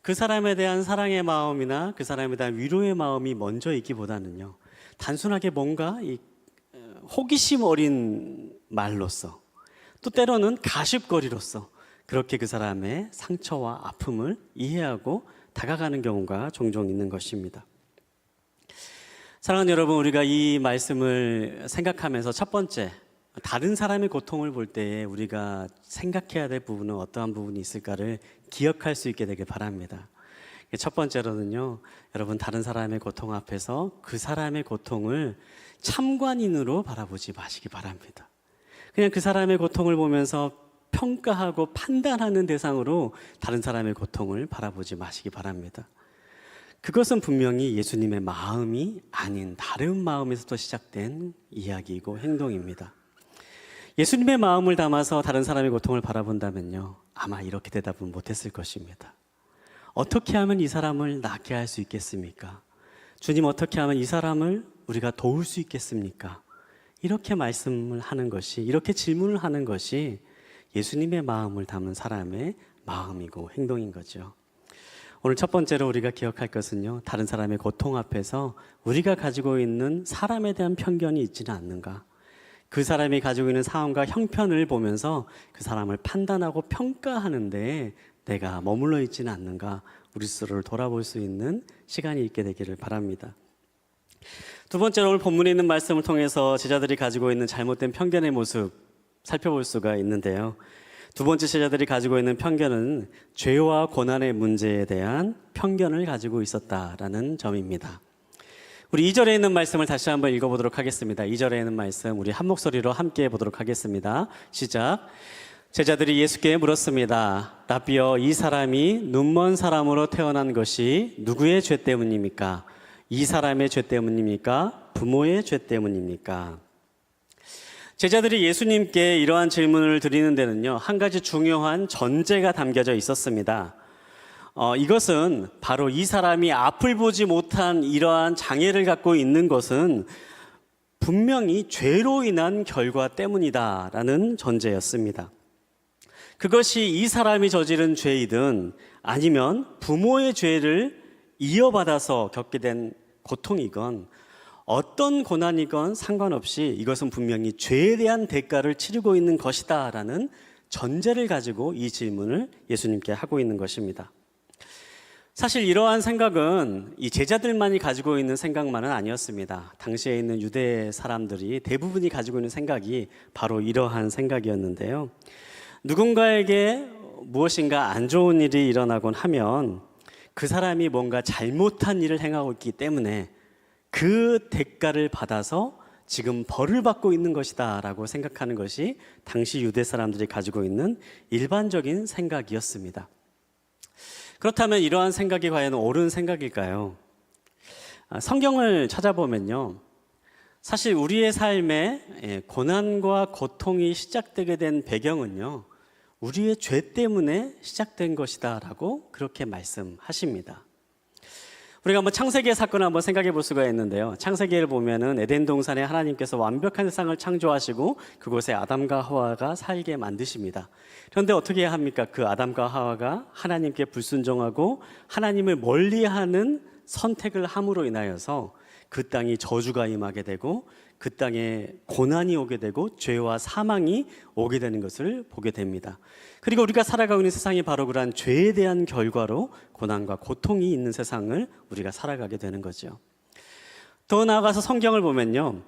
그 사람에 대한 사랑의 마음이나 그 사람에 대한 위로의 마음이 먼저 있기보다는요, 단순하게 뭔가 이 호기심 어린 말로써, 또 때로는 가십거리로써 그렇게 그 사람의 상처와 아픔을 이해하고 다가가는 경우가 종종 있는 것입니다. 사랑하는 여러분, 우리가 이 말씀을 생각하면서 첫 번째, 다른 사람의 고통을 볼 때에 우리가 생각해야 될 부분은 어떠한 부분이 있을까를 기억할 수 있게 되길 바랍니다. 첫 번째로는요, 여러분, 다른 사람의 고통 앞에서 그 사람의 고통을 참관인으로 바라보지 마시기 바랍니다. 그냥 그 사람의 고통을 보면서 평가하고 판단하는 대상으로 다른 사람의 고통을 바라보지 마시기 바랍니다. 그것은 분명히 예수님의 마음이 아닌 다른 마음에서부터 시작된 이야기이고 행동입니다. 예수님의 마음을 담아서 다른 사람의 고통을 바라본다면요, 아마 이렇게 대답은 못했을 것입니다. 어떻게 하면 이 사람을 낫게 할 수 있겠습니까? 주님, 어떻게 하면 이 사람을 우리가 도울 수 있겠습니까? 이렇게 말씀을 하는 것이, 이렇게 질문을 하는 것이 예수님의 마음을 담은 사람의 마음이고 행동인 거죠. 오늘 첫 번째로 우리가 기억할 것은요, 다른 사람의 고통 앞에서 우리가 가지고 있는 사람에 대한 편견이 있지는 않는가. 그 사람이 가지고 있는 상황과 형편을 보면서 그 사람을 판단하고 평가하는데 내가 머물러 있지는 않는가, 우리 스스로를 돌아볼 수 있는 시간이 있게 되기를 바랍니다. 두 번째로 오늘 본문에 있는 말씀을 통해서 제자들이 가지고 있는 잘못된 편견의 모습 살펴볼 수가 있는데요. 두 번째, 제자들이 가지고 있는 편견은 죄와 고난의 문제에 대한 편견을 가지고 있었다라는 점입니다. 우리 2절에 있는 말씀을 다시 한번 읽어보도록 하겠습니다. 2절에 있는 말씀 우리 한 목소리로 함께 보도록 하겠습니다. 시작. 제자들이 예수께 물었습니다. 라비여, 이 사람이 눈먼 사람으로 태어난 것이 누구의 죄 때문입니까? 이 사람의 죄 때문입니까? 부모의 죄 때문입니까? 제자들이 예수님께 이러한 질문을 드리는 데는요, 한 가지 중요한 전제가 담겨져 있었습니다. 이것은 바로 이 사람이 앞을 보지 못한 이러한 장애를 갖고 있는 것은 분명히 죄로 인한 결과 때문이다라는 전제였습니다. 그것이 이 사람이 저지른 죄이든 아니면 부모의 죄를 이어받아서 겪게 된 고통이건 어떤 고난이건 상관없이 이것은 분명히 죄에 대한 대가를 치르고 있는 것이다라는 전제를 가지고 이 질문을 예수님께 하고 있는 것입니다. 사실 이러한 생각은 이 제자들만이 가지고 있는 생각만은 아니었습니다. 당시에 있는 유대 사람들이 대부분이 가지고 있는 생각이 바로 이러한 생각이었는데요. 누군가에게 무엇인가 안 좋은 일이 일어나곤 하면 그 사람이 뭔가 잘못한 일을 행하고 있기 때문에 그 대가를 받아서 지금 벌을 받고 있는 것이다 라고 생각하는 것이 당시 유대 사람들이 가지고 있는 일반적인 생각이었습니다. 그렇다면 이러한 생각이 과연 옳은 생각일까요? 성경을 찾아보면요, 사실 우리의 삶에 고난과 고통이 시작되게 된 배경은요, 우리의 죄 때문에 시작된 것이다 라고 그렇게 말씀하십니다. 우리가 한번 창세기의 사건을 한번 생각해 볼 수가 있는데요. 창세기를 보면은 에덴 동산에 하나님께서 완벽한 세상을 창조하시고 그곳에 아담과 하와가 살게 만드십니다. 그런데 어떻게 해야 합니까? 그 아담과 하와가 하나님께 불순종하고 하나님을 멀리하는 선택을 함으로 인하여서 그 땅이 저주가 임하게 되고 그 땅에 고난이 오게 되고 죄와 사망이 오게 되는 것을 보게 됩니다. 그리고 우리가 살아가고 있는 세상이 바로 그러한 죄에 대한 결과로 고난과 고통이 있는 세상을 우리가 살아가게 되는 거죠. 더 나아가서 성경을 보면요,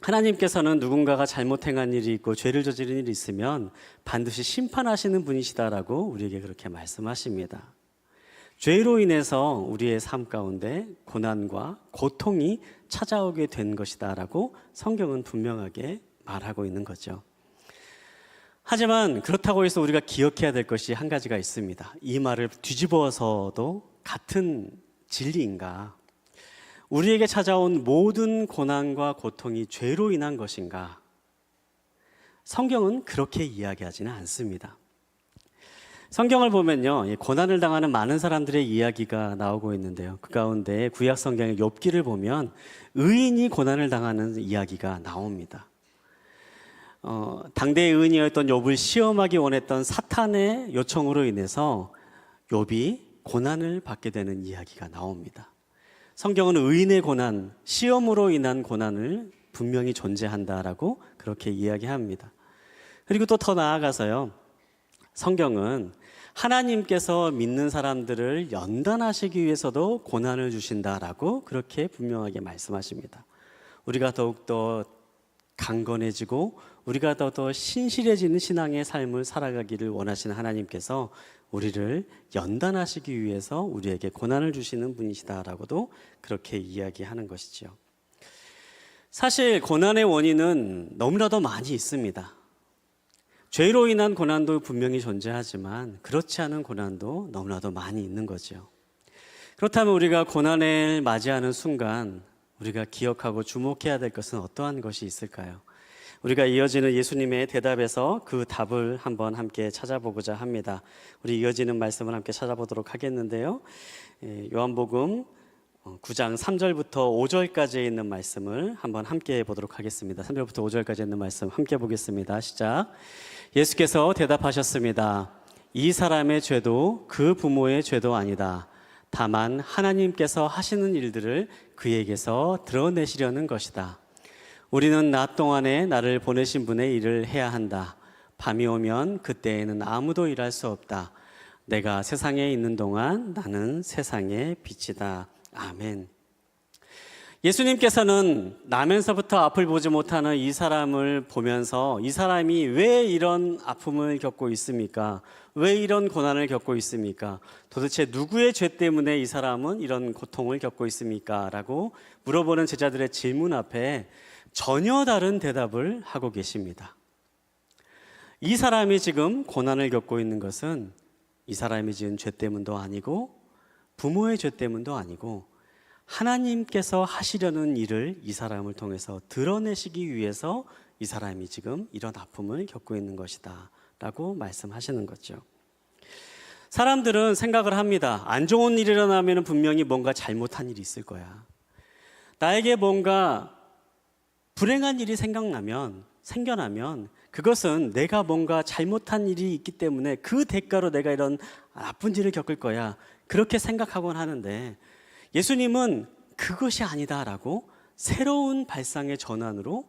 하나님께서는 누군가가 잘못 행한 일이 있고 죄를 저지른 일이 있으면 반드시 심판하시는 분이시다라고 우리에게 그렇게 말씀하십니다. 죄로 인해서 우리의 삶 가운데 고난과 고통이 찾아오게 된 것이다라고 성경은 분명하게 말하고 있는 거죠. 하지만 그렇다고 해서 우리가 기억해야 될 것이 한 가지가 있습니다. 이 말을 뒤집어서도 같은 진리인가? 우리에게 찾아온 모든 고난과 고통이 죄로 인한 것인가? 성경은 그렇게 이야기하지는 않습니다. 성경을 보면요, 고난을 당하는 많은 사람들의 이야기가 나오고 있는데요. 그 가운데 구약 성경의 욥기를 보면 의인이 고난을 당하는 이야기가 나옵니다. 당대의 의인이었던 욥을 시험하기 원했던 사탄의 요청으로 인해서 욥이 고난을 받게 되는 이야기가 나옵니다. 성경은 의인의 고난, 시험으로 인한 고난을 분명히 존재한다라고 그렇게 이야기합니다. 그리고 또 더 나아가서요, 성경은 하나님께서 믿는 사람들을 연단하시기 위해서도 고난을 주신다라고 그렇게 분명하게 말씀하십니다. 우리가 더욱더 강건해지고 우리가 더 신실해지는 신앙의 삶을 살아가기를 원하시는 하나님께서 우리를 연단하시기 위해서 우리에게 고난을 주시는 분이시다라고도 그렇게 이야기하는 것이죠. 사실 고난의 원인은 너무나도 많이 있습니다. 죄로 인한 고난도 분명히 존재하지만 그렇지 않은 고난도 너무나도 많이 있는 거죠. 그렇다면 우리가 고난을 맞이하는 순간 우리가 기억하고 주목해야 될 것은 어떠한 것이 있을까요? 우리가 이어지는 예수님의 대답에서 그 답을 한번 함께 찾아보고자 합니다. 우리 이어지는 말씀을 함께 찾아보도록 하겠는데요. 요한복음 9장 3절부터 5절까지 있는 말씀을 한번 함께 보도록 하겠습니다. 3절부터 5절까지 있는 말씀 함께 보겠습니다. 시작. 예수께서 대답하셨습니다. 이 사람의 죄도 그 부모의 죄도 아니다. 다만 하나님께서 하시는 일들을 그에게서 드러내시려는 것이다. 우리는 낮 동안에 나를 보내신 분의 일을 해야 한다. 밤이 오면 그때에는 아무도 일할 수 없다. 내가 세상에 있는 동안 나는 세상의 빛이다. 아멘. 예수님께서는 나면서부터 앞을 보지 못하는 이 사람을 보면서 이 사람이 왜 이런 아픔을 겪고 있습니까? 왜 이런 고난을 겪고 있습니까? 도대체 누구의 죄 때문에 이 사람은 이런 고통을 겪고 있습니까? 라고 물어보는 제자들의 질문 앞에 전혀 다른 대답을 하고 계십니다. 이 사람이 지금 고난을 겪고 있는 것은 이 사람이 지은 죄 때문도 아니고 부모의 죄 때문도 아니고 하나님께서 하시려는 일을 이 사람을 통해서 드러내시기 위해서 이 사람이 지금 이런 아픔을 겪고 있는 것이다 라고 말씀하시는 거죠. 사람들은 생각을 합니다. 안 좋은 일이 일어나면 분명히 뭔가 잘못한 일이 있을 거야. 나에게 뭔가 불행한 일이 생겨나면 그것은 내가 뭔가 잘못한 일이 있기 때문에 그 대가로 내가 이런 나쁜 일을 겪을 거야. 그렇게 생각하곤 하는데 예수님은 그것이 아니다라고 새로운 발상의 전환으로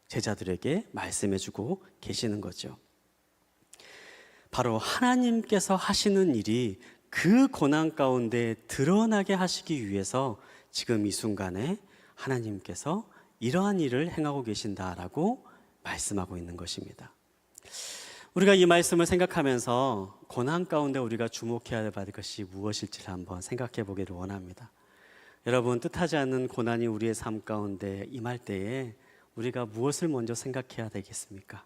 제자들에게 말씀해주고 계시는 거죠. 바로 하나님께서 하시는 일이 그 고난 가운데 드러나게 하시기 위해서 지금 이 순간에 하나님께서 이러한 일을 행하고 계신다라고 말씀하고 있는 것입니다. 우리가 이 말씀을 생각하면서 고난 가운데 우리가 주목해야 할 것이 무엇일지를 한번 생각해 보기를 원합니다. 여러분, 뜻하지 않는 고난이 우리의 삶 가운데 임할 때에 우리가 무엇을 먼저 생각해야 되겠습니까?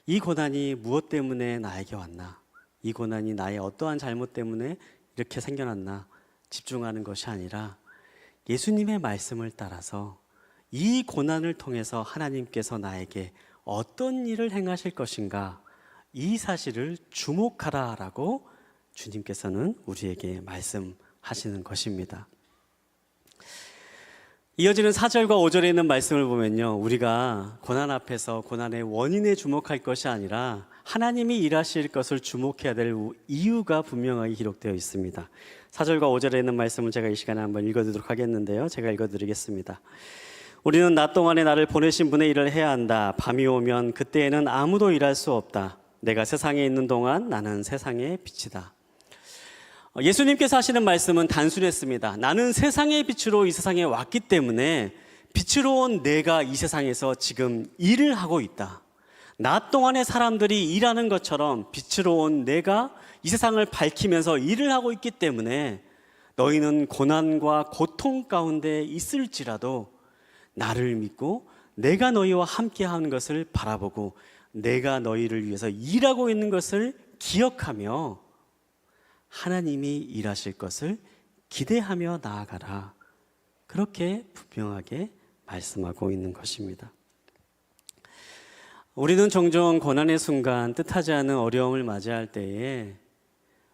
이 고난이 무엇 때문에 나에게 왔나? 이 고난이 나의 어떠한 잘못 때문에 이렇게 생겨났나? 집중하는 것이 아니라 예수님의 말씀을 따라서 이 고난을 통해서 하나님께서 나에게 어떤 일을 행하실 것인가, 이 사실을 주목하라라고 주님께서는 우리에게 말씀하시는 것입니다. 이어지는 4절과 5절에 있는 말씀을 보면요, 우리가 고난 앞에서 고난의 원인에 주목할 것이 아니라 하나님이 일하실 것을 주목해야 될 이유가 분명하게 기록되어 있습니다. 4절과 5절에 있는 말씀을 제가 이 시간에 한번 읽어드리도록 하겠는데요, 제가 읽어드리겠습니다. 우리는 낮 동안에 나를 보내신 분의 일을 해야 한다. 밤이 오면 그때에는 아무도 일할 수 없다. 내가 세상에 있는 동안 나는 세상의 빛이다. 예수님께서 하시는 말씀은 단순했습니다. 나는 세상의 빛으로 이 세상에 왔기 때문에 빛으로 온 내가 이 세상에서 지금 일을 하고 있다. 낮 동안에 사람들이 일하는 것처럼 빛으로 온 내가 이 세상을 밝히면서 일을 하고 있기 때문에 너희는 고난과 고통 가운데 있을지라도 나를 믿고 내가 너희와 함께하는 것을 바라보고 내가 너희를 위해서 일하고 있는 것을 기억하며 하나님이 일하실 것을 기대하며 나아가라. 그렇게 분명하게 말씀하고 있는 것입니다. 우리는 종종 고난의 순간, 뜻하지 않은 어려움을 맞이할 때에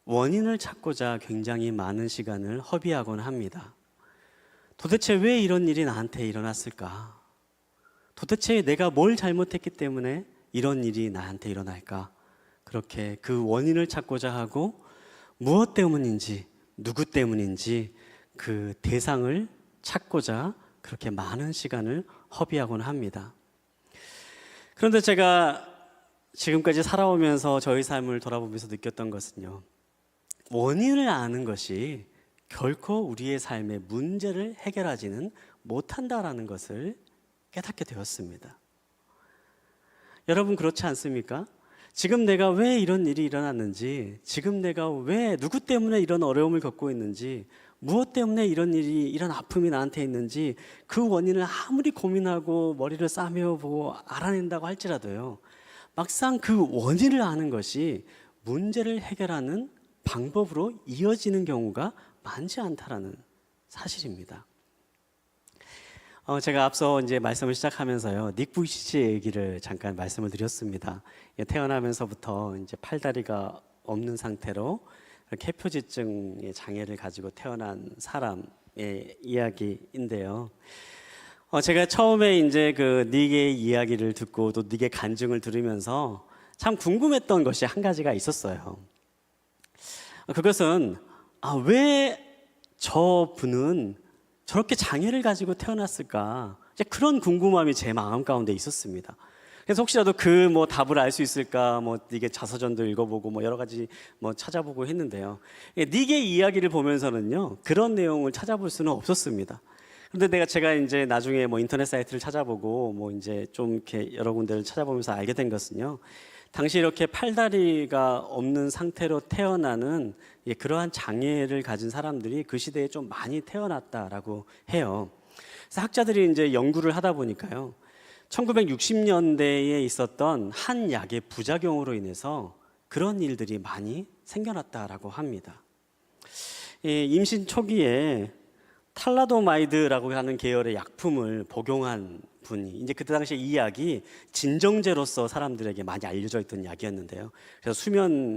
원인을 찾고자 굉장히 많은 시간을 허비하곤 합니다. 도대체 왜 이런 일이 나한테 일어났을까? 도대체 내가 뭘 잘못했기 때문에 이런 일이 나한테 일어날까? 그렇게 그 원인을 찾고자 하고 무엇 때문인지, 누구 때문인지 그 대상을 찾고자 그렇게 많은 시간을 허비하곤 합니다. 그런데 제가 지금까지 살아오면서 저희 삶을 돌아보면서 느꼈던 것은요, 원인을 아는 것이 결코 우리의 삶의 문제를 해결하지는 못한다라는 것을 깨닫게 되었습니다. 여러분, 그렇지 않습니까? 지금 내가 왜 이런 일이 일어났는지, 지금 내가 왜 누구 때문에 이런 어려움을 겪고 있는지, 무엇 때문에 이런 일이, 이런 아픔이 나한테 있는지 그 원인을 아무리 고민하고 머리를 싸매어 보고 알아낸다고 할지라도요, 막상 그 원인을 아는 것이 문제를 해결하는 방법으로 이어지는 경우가 많지 않다라는 사실입니다. 제가 앞서 이제 말씀을 시작하면서요, 닉 부이치치의 얘기를 잠깐 말씀을 드렸습니다. 태어나면서부터 이제 팔다리가 없는 상태로 해표지증의 장애를 가지고 태어난 사람의 이야기인데요. 제가 처음에 이제 그 닉의 이야기를 듣고 또 닉의 간증을 들으면서 참 궁금했던 것이 한 가지가 있었어요. 그것은 왜 저분은 저렇게 장애를 가지고 태어났을까? 이제 그런 궁금함이 제 마음 가운데 있었습니다. 그래서 혹시라도 그 뭐 답을 알 수 있을까, 뭐 이게 자서전도 읽어보고 뭐 여러 가지 뭐 찾아보고 했는데요. 닉의 이야기를 보면서는요, 그런 내용을 찾아볼 수는 없었습니다. 그런데 제가 이제 나중에 뭐 인터넷 사이트를 찾아보고 뭐 이제 좀 이렇게 여러 군데를 찾아보면서 알게 된 것은요, 당시 이렇게 팔다리가 없는 상태로 태어나는 그러한 장애를 가진 사람들이 그 시대에 좀 많이 태어났다라고 해요. 그래서 학자들이 이제 연구를 하다 보니까요, 1960년대에 있었던 한 약의 부작용으로 인해서 그런 일들이 많이 생겨났다라고 합니다. 임신 초기에 탈라도마이드라고 하는 계열의 약품을 복용한 분이, 이제 그때 당시에 이 약이 진정제로서 사람들에게 많이 알려져 있던 약이었는데요. 그래서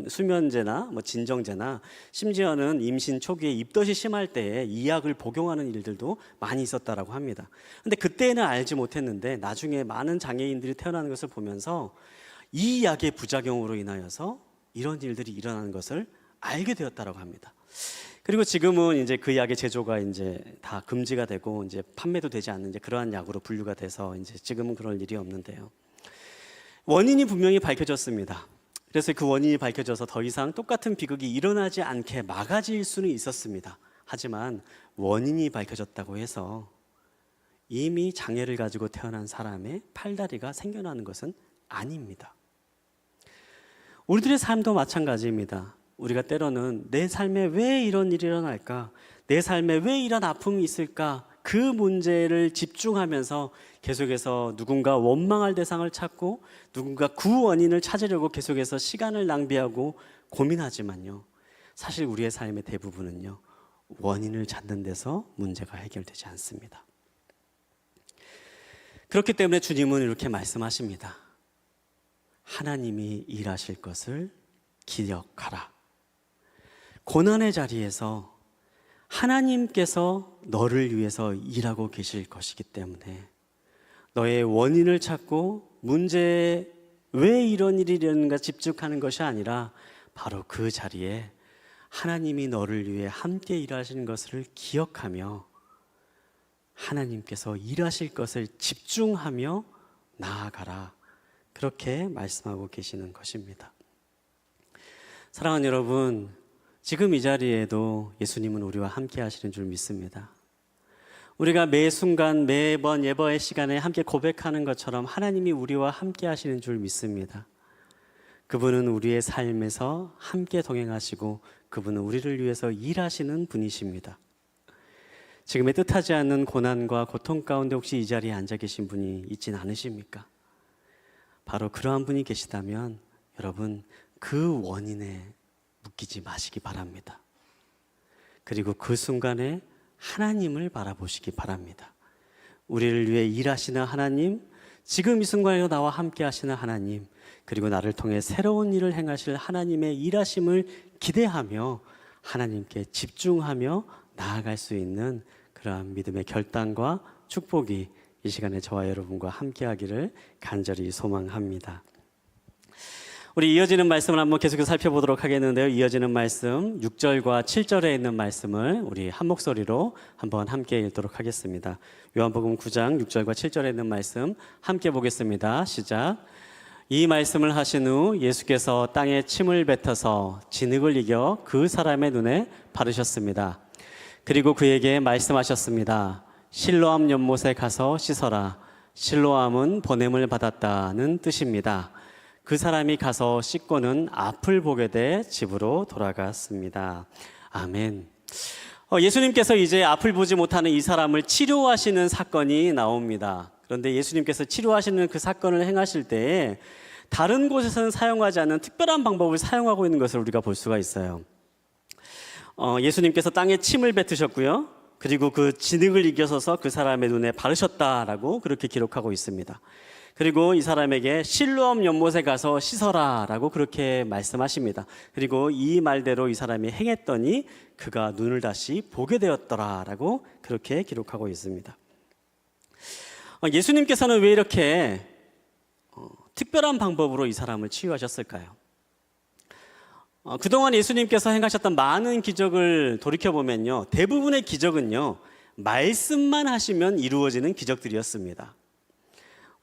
수면제나 뭐 진정제나 심지어는 임신 초기에 입덧이 심할 때에 이 약을 복용하는 일들도 많이 있었다라고 합니다. 근데 그때는 알지 못했는데 나중에 많은 장애인들이 태어나는 것을 보면서 이 약의 부작용으로 인하여서 이런 일들이 일어나는 것을 알게 되었다라고 합니다. 그리고 지금은 이제 그 약의 제조가 이제 다 금지가 되고 이제 판매도 되지 않는 이제 그러한 약으로 분류가 돼서 이제 지금은 그럴 일이 없는데요. 원인이 분명히 밝혀졌습니다. 그래서 그 원인이 밝혀져서 더 이상 똑같은 비극이 일어나지 않게 막아질 수는 있었습니다. 하지만 원인이 밝혀졌다고 해서 이미 장애를 가지고 태어난 사람의 팔다리가 생겨나는 것은 아닙니다. 우리들의 삶도 마찬가지입니다. 우리가 때로는 내 삶에 왜 이런 일이 일어날까? 내 삶에 왜 이런 아픔이 있을까? 그 문제를 집중하면서 계속해서 누군가 원망할 대상을 찾고 누군가 구원인을 찾으려고 계속해서 시간을 낭비하고 고민하지만요, 사실 우리의 삶의 대부분은요, 원인을 찾는 데서 문제가 해결되지 않습니다. 그렇기 때문에 주님은 이렇게 말씀하십니다. 하나님이 일하실 것을 기억하라. 고난의 자리에서 하나님께서 너를 위해서 일하고 계실 것이기 때문에 너의 원인을 찾고 문제에 왜 이런 일이 일어나는가 집중하는 것이 아니라 바로 그 자리에 하나님이 너를 위해 함께 일하시는 것을 기억하며 하나님께서 일하실 것을 집중하며 나아가라. 그렇게 말씀하고 계시는 것입니다. 사랑하는 여러분, 지금 이 자리에도 예수님은 우리와 함께 하시는 줄 믿습니다. 우리가 매 순간 매번 예배의 시간에 함께 고백하는 것처럼 하나님이 우리와 함께 하시는 줄 믿습니다. 그분은 우리의 삶에서 함께 동행하시고 그분은 우리를 위해서 일하시는 분이십니다. 지금의 뜻하지 않는 고난과 고통 가운데 혹시 이 자리에 앉아 계신 분이 있진 않으십니까? 바로 그러한 분이 계시다면 여러분, 그 원인에 묶이지 마시기 바랍니다. 그리고 그 순간에 하나님을 바라보시기 바랍니다. 우리를 위해 일하시는 하나님, 지금 이 순간에도 나와 함께 하시는 하나님, 그리고 나를 통해 새로운 일을 행하실 하나님의 일하심을 기대하며 하나님께 집중하며 나아갈 수 있는 그러한 믿음의 결단과 축복이 이 시간에 저와 여러분과 함께 하기를 간절히 소망합니다. 우리 이어지는 말씀을 한번 계속해서 살펴보도록 하겠는데요. 이어지는 말씀 6절과 7절에 있는 말씀을 우리 한 목소리로 한번 함께 읽도록 하겠습니다. 요한복음 9장 6절과 7절에 있는 말씀 함께 보겠습니다. 시작. 이 말씀을 하신 후 예수께서 땅에 침을 뱉어서 진흙을 이겨 그 사람의 눈에 바르셨습니다. 그리고 그에게 말씀하셨습니다. 실로암 연못에 가서 씻어라. 실로암은 보냄을 받았다는 뜻입니다. 그 사람이 가서 씻고는 앞을 보게 돼 집으로 돌아갔습니다. 아멘. 예수님께서 이제 앞을 보지 못하는 이 사람을 치료하시는 사건이 나옵니다. 그런데 예수님께서 치료하시는 그 사건을 행하실 때에 다른 곳에서는 사용하지 않는 특별한 방법을 사용하고 있는 것을 우리가 볼 수가 있어요. 예수님께서 땅에 침을 뱉으셨고요. 그리고 그 진흙을 이겨서서 그 사람의 눈에 바르셨다라고 그렇게 기록하고 있습니다. 그리고 이 사람에게 실로암 연못에 가서 씻어라라고 그렇게 말씀하십니다. 그리고 이 말대로 이 사람이 행했더니 그가 눈을 다시 보게 되었더라라고 그렇게 기록하고 있습니다. 예수님께서는 왜 이렇게 특별한 방법으로 이 사람을 치유하셨을까요? 그동안 예수님께서 행하셨던 많은 기적을 돌이켜보면요, 대부분의 기적은요, 말씀만 하시면 이루어지는 기적들이었습니다.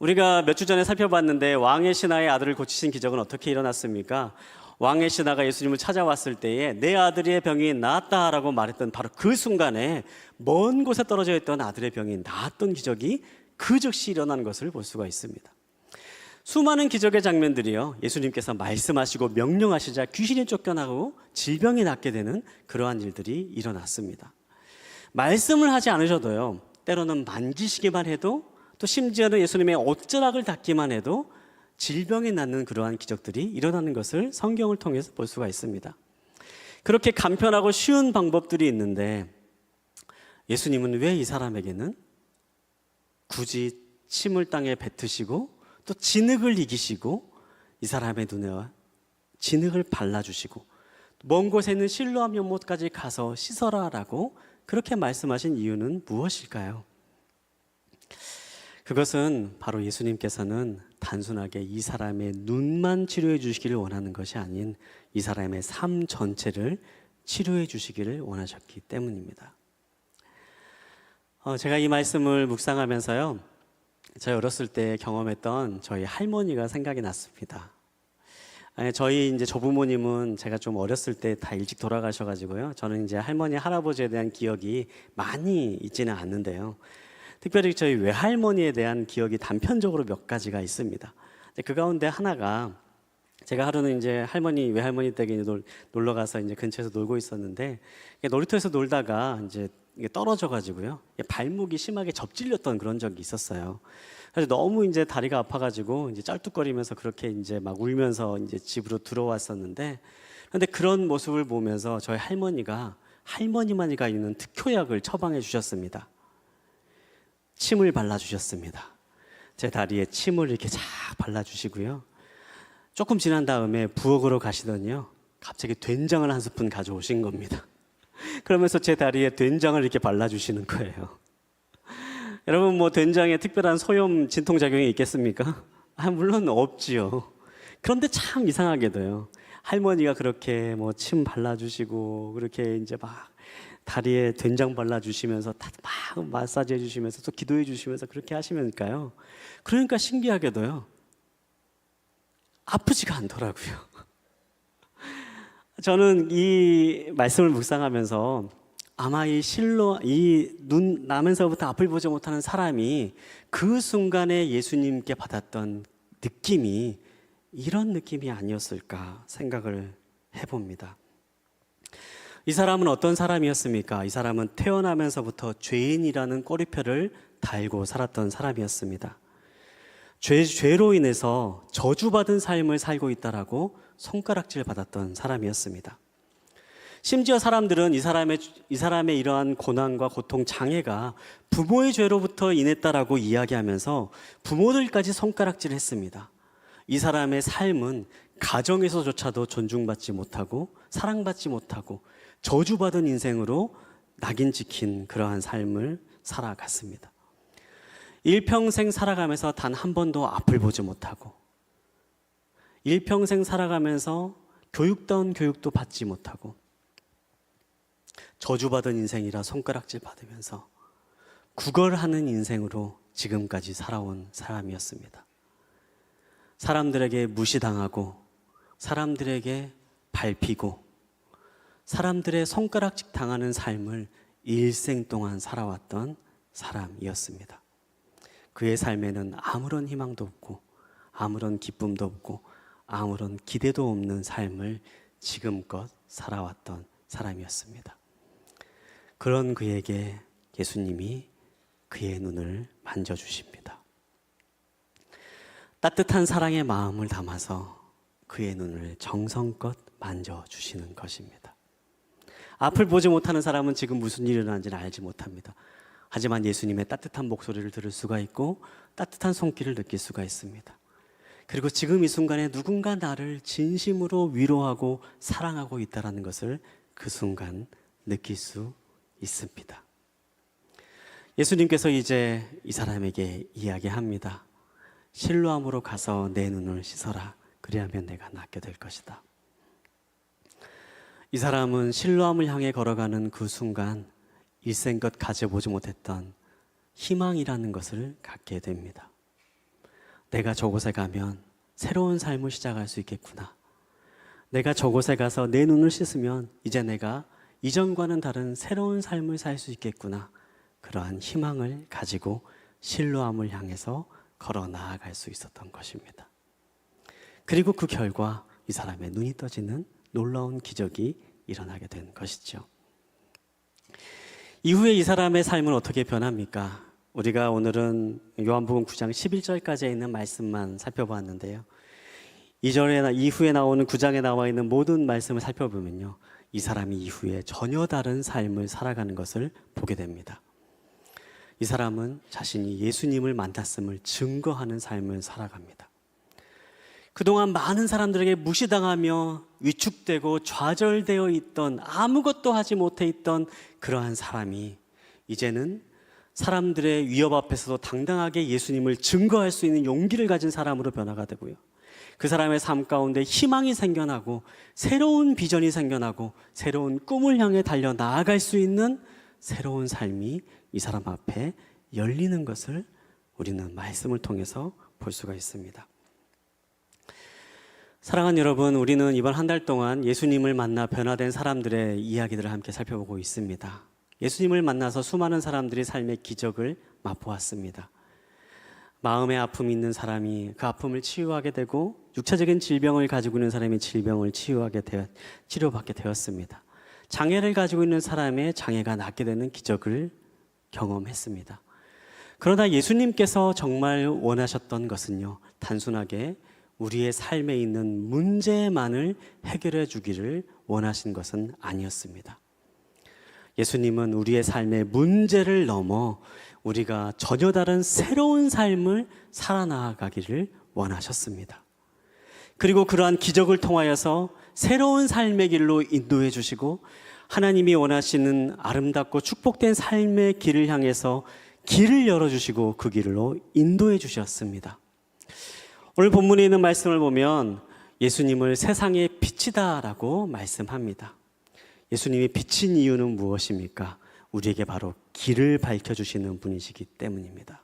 우리가 몇 주 전에 살펴봤는데 왕의 신하의 아들을 고치신 기적은 어떻게 일어났습니까? 왕의 신하가 예수님을 찾아왔을 때에 내 아들의 병이 나았다라고 말했던 바로 그 순간에 먼 곳에 떨어져 있던 아들의 병이 나았던 기적이 그 즉시 일어난 것을 볼 수가 있습니다. 수많은 기적의 장면들이요, 예수님께서 말씀하시고 명령하시자 귀신이 쫓겨나고 질병이 낫게 되는 그러한 일들이 일어났습니다. 말씀을 하지 않으셔도요, 때로는 만지시기만 해도, 또 심지어는 예수님의 옷자락을 닿기만 해도 질병이 낫는 그러한 기적들이 일어나는 것을 성경을 통해서 볼 수가 있습니다. 그렇게 간편하고 쉬운 방법들이 있는데 예수님은 왜 이 사람에게는 굳이 침을 땅에 뱉으시고 또 진흙을 이기시고 이 사람의 눈에 진흙을 발라주시고 먼 곳에 있는 실로암 연못까지 가서 씻어라라고 그렇게 말씀하신 이유는 무엇일까요? 그것은 바로 예수님께서는 단순하게 이 사람의 눈만 치료해 주시기를 원하는 것이 아닌 이 사람의 삶 전체를 치료해 주시기를 원하셨기 때문입니다. 제가 이 말씀을 묵상하면서요, 저희 어렸을 때 경험했던 저희 할머니가 생각이 났습니다. 저희 이제 조부모님은 제가 좀 어렸을 때 다 일찍 돌아가셔가지고요, 저는 이제 할머니, 할아버지에 대한 기억이 많이 있지는 않는데요. 특별히 저희 외할머니에 대한 기억이 단편적으로 몇 가지가 있습니다. 그 가운데 하나가, 제가 하루는 이제 할머니, 외할머니 댁에 놀러 가서 이제 근처에서 놀고 있었는데 놀이터에서 놀다가 이제 떨어져가지고요, 발목이 심하게 접질렸던 그런 적이 있었어요. 그래서 너무 이제 다리가 아파가지고 이제 쩔뚝거리면서 그렇게 이제 막 울면서 이제 집으로 들어왔었는데, 그런데 그런 모습을 보면서 저희 할머니가 할머니만이가 있는 특효약을 처방해 주셨습니다. 침을 발라주셨습니다. 제 다리에 침을 이렇게 쫙 발라주시고요, 조금 지난 다음에 부엌으로 가시더니요, 갑자기 된장을 한 스푼 가져오신 겁니다. 그러면서 제 다리에 된장을 이렇게 발라주시는 거예요. 여러분, 뭐 된장에 특별한 소염 진통작용이 있겠습니까? 물론 없지요. 그런데 참 이상하게도요, 할머니가 그렇게 뭐 침 발라주시고 그렇게 이제 막 다리에 된장 발라주시면서 막 마사지 해주시면서 또 기도해 주시면서 그렇게 하시면까요, 그러니까 신기하게도요, 아프지가 않더라고요. 저는 이 말씀을 묵상하면서 아마 이 눈 나면서부터 앞을 보지 못하는 사람이 그 순간에 예수님께 받았던 느낌이 이런 느낌이 아니었을까 생각을 해봅니다. 이 사람은 어떤 사람이었습니까? 이 사람은 태어나면서부터 죄인이라는 꼬리표를 달고 살았던 사람이었습니다. 죄로 인해서 저주받은 삶을 살고 있다라고 손가락질 받았던 사람이었습니다. 심지어 사람들은 이 사람의 이러한 고난과 고통, 장애가 부모의 죄로부터 인했다라고 이야기하면서 부모들까지 손가락질을 했습니다. 이 사람의 삶은 가정에서조차도 존중받지 못하고 사랑받지 못하고 저주받은 인생으로 낙인 찍힌 그러한 삶을 살아갔습니다. 일평생 살아가면서 단 한 번도 앞을 보지 못하고, 일평생 살아가면서 교육다운 교육도 받지 못하고, 저주받은 인생이라 손가락질 받으면서 구걸하는 인생으로 지금까지 살아온 사람이었습니다. 사람들에게 무시당하고, 사람들에게 밟히고, 사람들의 손가락질 당하는 삶을 일생 동안 살아왔던 사람이었습니다. 그의 삶에는 아무런 희망도 없고, 아무런 기쁨도 없고, 아무런 기대도 없는 삶을 지금껏 살아왔던 사람이었습니다. 그런 그에게 예수님이 그의 눈을 만져주십니다. 따뜻한 사랑의 마음을 담아서 그의 눈을 정성껏 만져주시는 것입니다. 앞을 보지 못하는 사람은 지금 무슨 일이 일어나는지는 알지 못합니다. 하지만 예수님의 따뜻한 목소리를 들을 수가 있고 따뜻한 손길을 느낄 수가 있습니다. 그리고 지금 이 순간에 누군가 나를 진심으로 위로하고 사랑하고 있다는 것을 그 순간 느낄 수 있습니다. 예수님께서 이제 이 사람에게 이야기합니다. 실로암으로 가서 내 눈을 씻어라. 그리하면 내가 낫게 될 것이다. 이 사람은 실로암을 향해 걸어가는 그 순간 일생껏 가져보지 못했던 희망이라는 것을 갖게 됩니다. 내가 저곳에 가면 새로운 삶을 시작할 수 있겠구나. 내가 저곳에 가서 내 눈을 씻으면 이제 내가 이전과는 다른 새로운 삶을 살 수 있겠구나. 그러한 희망을 가지고 실로암을 향해서 걸어 나아갈 수 있었던 것입니다. 그리고 그 결과 이 사람의 눈이 떠지는 놀라운 기적이 일어나게 된 것이죠. 이후에 이 사람의 삶은 어떻게 변합니까? 우리가 오늘은 요한복음 9장 11절까지 있는 말씀만 살펴보았는데요. 2절에 이후에 나오는 9장에 나와 있는 모든 말씀을 살펴보면요, 이 사람이 이후에 전혀 다른 삶을 살아가는 것을 보게 됩니다. 이 사람은 자신이 예수님을 만났음을 증거하는 삶을 살아갑니다. 그동안 많은 사람들에게 무시당하며 위축되고 좌절되어 있던, 아무것도 하지 못해 있던 그러한 사람이 이제는 사람들의 위협 앞에서도 당당하게 예수님을 증거할 수 있는 용기를 가진 사람으로 변화가 되고요. 그 사람의 삶 가운데 희망이 생겨나고 새로운 비전이 생겨나고 새로운 꿈을 향해 달려 나아갈 수 있는 새로운 삶이 이 사람 앞에 열리는 것을 우리는 말씀을 통해서 볼 수가 있습니다. 사랑하는 여러분, 우리는 이번 한 달 동안 예수님을 만나 변화된 사람들의 이야기들을 함께 살펴보고 있습니다. 예수님을 만나서 수많은 사람들이 삶의 기적을 맛보았습니다. 마음의 아픔이 있는 사람이 그 아픔을 치유하게 되고 육체적인 질병을 가지고 있는 사람이 질병을 치료받게 되었습니다. 장애를 가지고 있는 사람의 장애가 낫게 되는 기적을 경험했습니다. 그러나 예수님께서 정말 원하셨던 것은요, 단순하게 우리의 삶에 있는 문제만을 해결해 주기를 원하신 것은 아니었습니다. 예수님은 우리의 삶의 문제를 넘어 우리가 전혀 다른 새로운 삶을 살아나가기를 원하셨습니다. 그리고 그러한 기적을 통하여서 새로운 삶의 길로 인도해 주시고 하나님이 원하시는 아름답고 축복된 삶의 길을 향해서 길을 열어주시고 그 길로 인도해 주셨습니다. 오늘 본문에 있는 말씀을 보면 예수님을 세상의 빛이다라고 말씀합니다. 예수님이 빛인 이유는 무엇입니까? 우리에게 바로 길을 밝혀주시는 분이시기 때문입니다.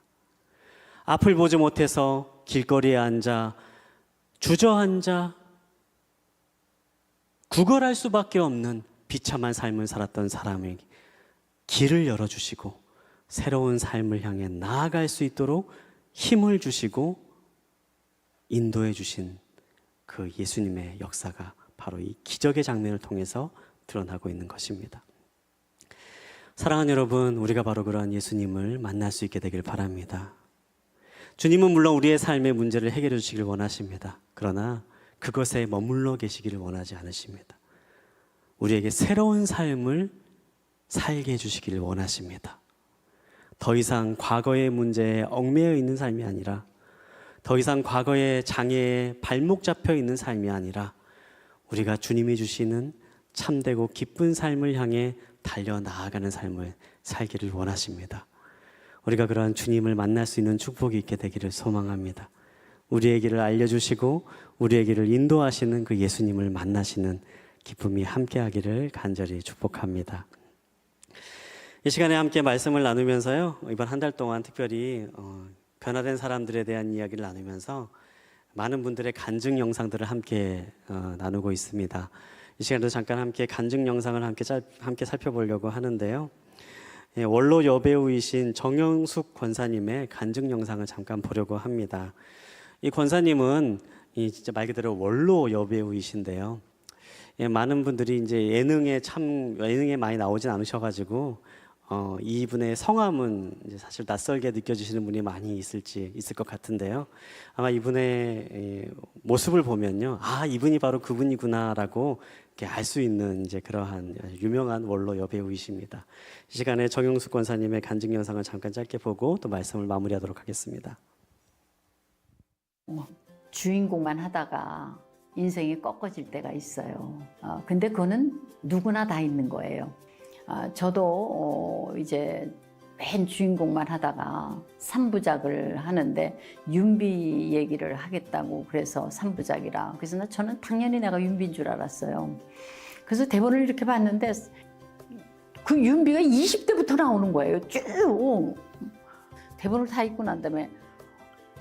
앞을 보지 못해서 길거리에 앉아 주저앉아 구걸할 수밖에 없는 비참한 삶을 살았던 사람에게 길을 열어주시고 새로운 삶을 향해 나아갈 수 있도록 힘을 주시고 인도해 주신 그 예수님의 역사가 바로 이 기적의 장면을 통해서 드러나고 있는 것입니다. 사랑하는 여러분, 우리가 바로 그러한 예수님을 만날 수 있게 되길 바랍니다. 주님은 물론 우리의 삶의 문제를 해결해 주시길 원하십니다. 그러나 그것에 머물러 계시기를 원하지 않으십니다. 우리에게 새로운 삶을 살게 해주시기를 원하십니다. 더 이상 과거의 문제에 얽매여 있는 삶이 아니라, 더 이상 과거의 장애에 발목 잡혀 있는 삶이 아니라 우리가 주님이 주시는 참되고 기쁜 삶을 향해 달려 나아가는 삶을 살기를 원하십니다. 우리가 그러한 주님을 만날 수 있는 축복이 있게 되기를 소망합니다. 우리의 길을 알려주시고 우리의 길을 인도하시는 그 예수님을 만나시는 기쁨이 함께하기를 간절히 축복합니다. 이 시간에 함께 말씀을 나누면서요, 이번 한 달 동안 특별히 변화된 사람들에 대한 이야기를 나누면서 많은 분들의 간증 영상들을 함께 나누고 있습니다. 이 시간에도 잠깐 함께 간증 영상을 함께 살펴보려고 하는데요. 원로 여배우이신 정영숙 권사님의 간증 영상을 잠깐 보려고 합니다. 이 권사님은 진짜 말 그대로 원로 여배우이신데요. 많은 분들이 이제 예능에 많이 나오진 않으셔가지고 이분의 성함은 이제 사실 낯설게 느껴지시는 분이 많이 있을 것 같은데요. 아마 이분의 모습을 보면요, 아 이분이 바로 그분이구나라고 알 수 있는 이제 그러한 유명한 원로 여배우이십니다. 이 시간에 정용숙 권사님의 간증 영상을 잠깐 짧게 보고 또 말씀을 마무리하도록 하겠습니다. 주인공만 하다가 인생이 꺾어질 때가 있어요. 근데 그거는 누구나 다 있는 거예요. 저도 이제 맨 주인공만 하다가 3부작을 하는데 윤비 얘기를 하겠다고 그래서 3부작이라. 그래서 저는 당연히 내가 윤비인 줄 알았어요. 그래서 대본을 이렇게 봤는데 그 윤비가 20대부터 나오는 거예요. 쭉. 대본을 다 읽고 난 다음에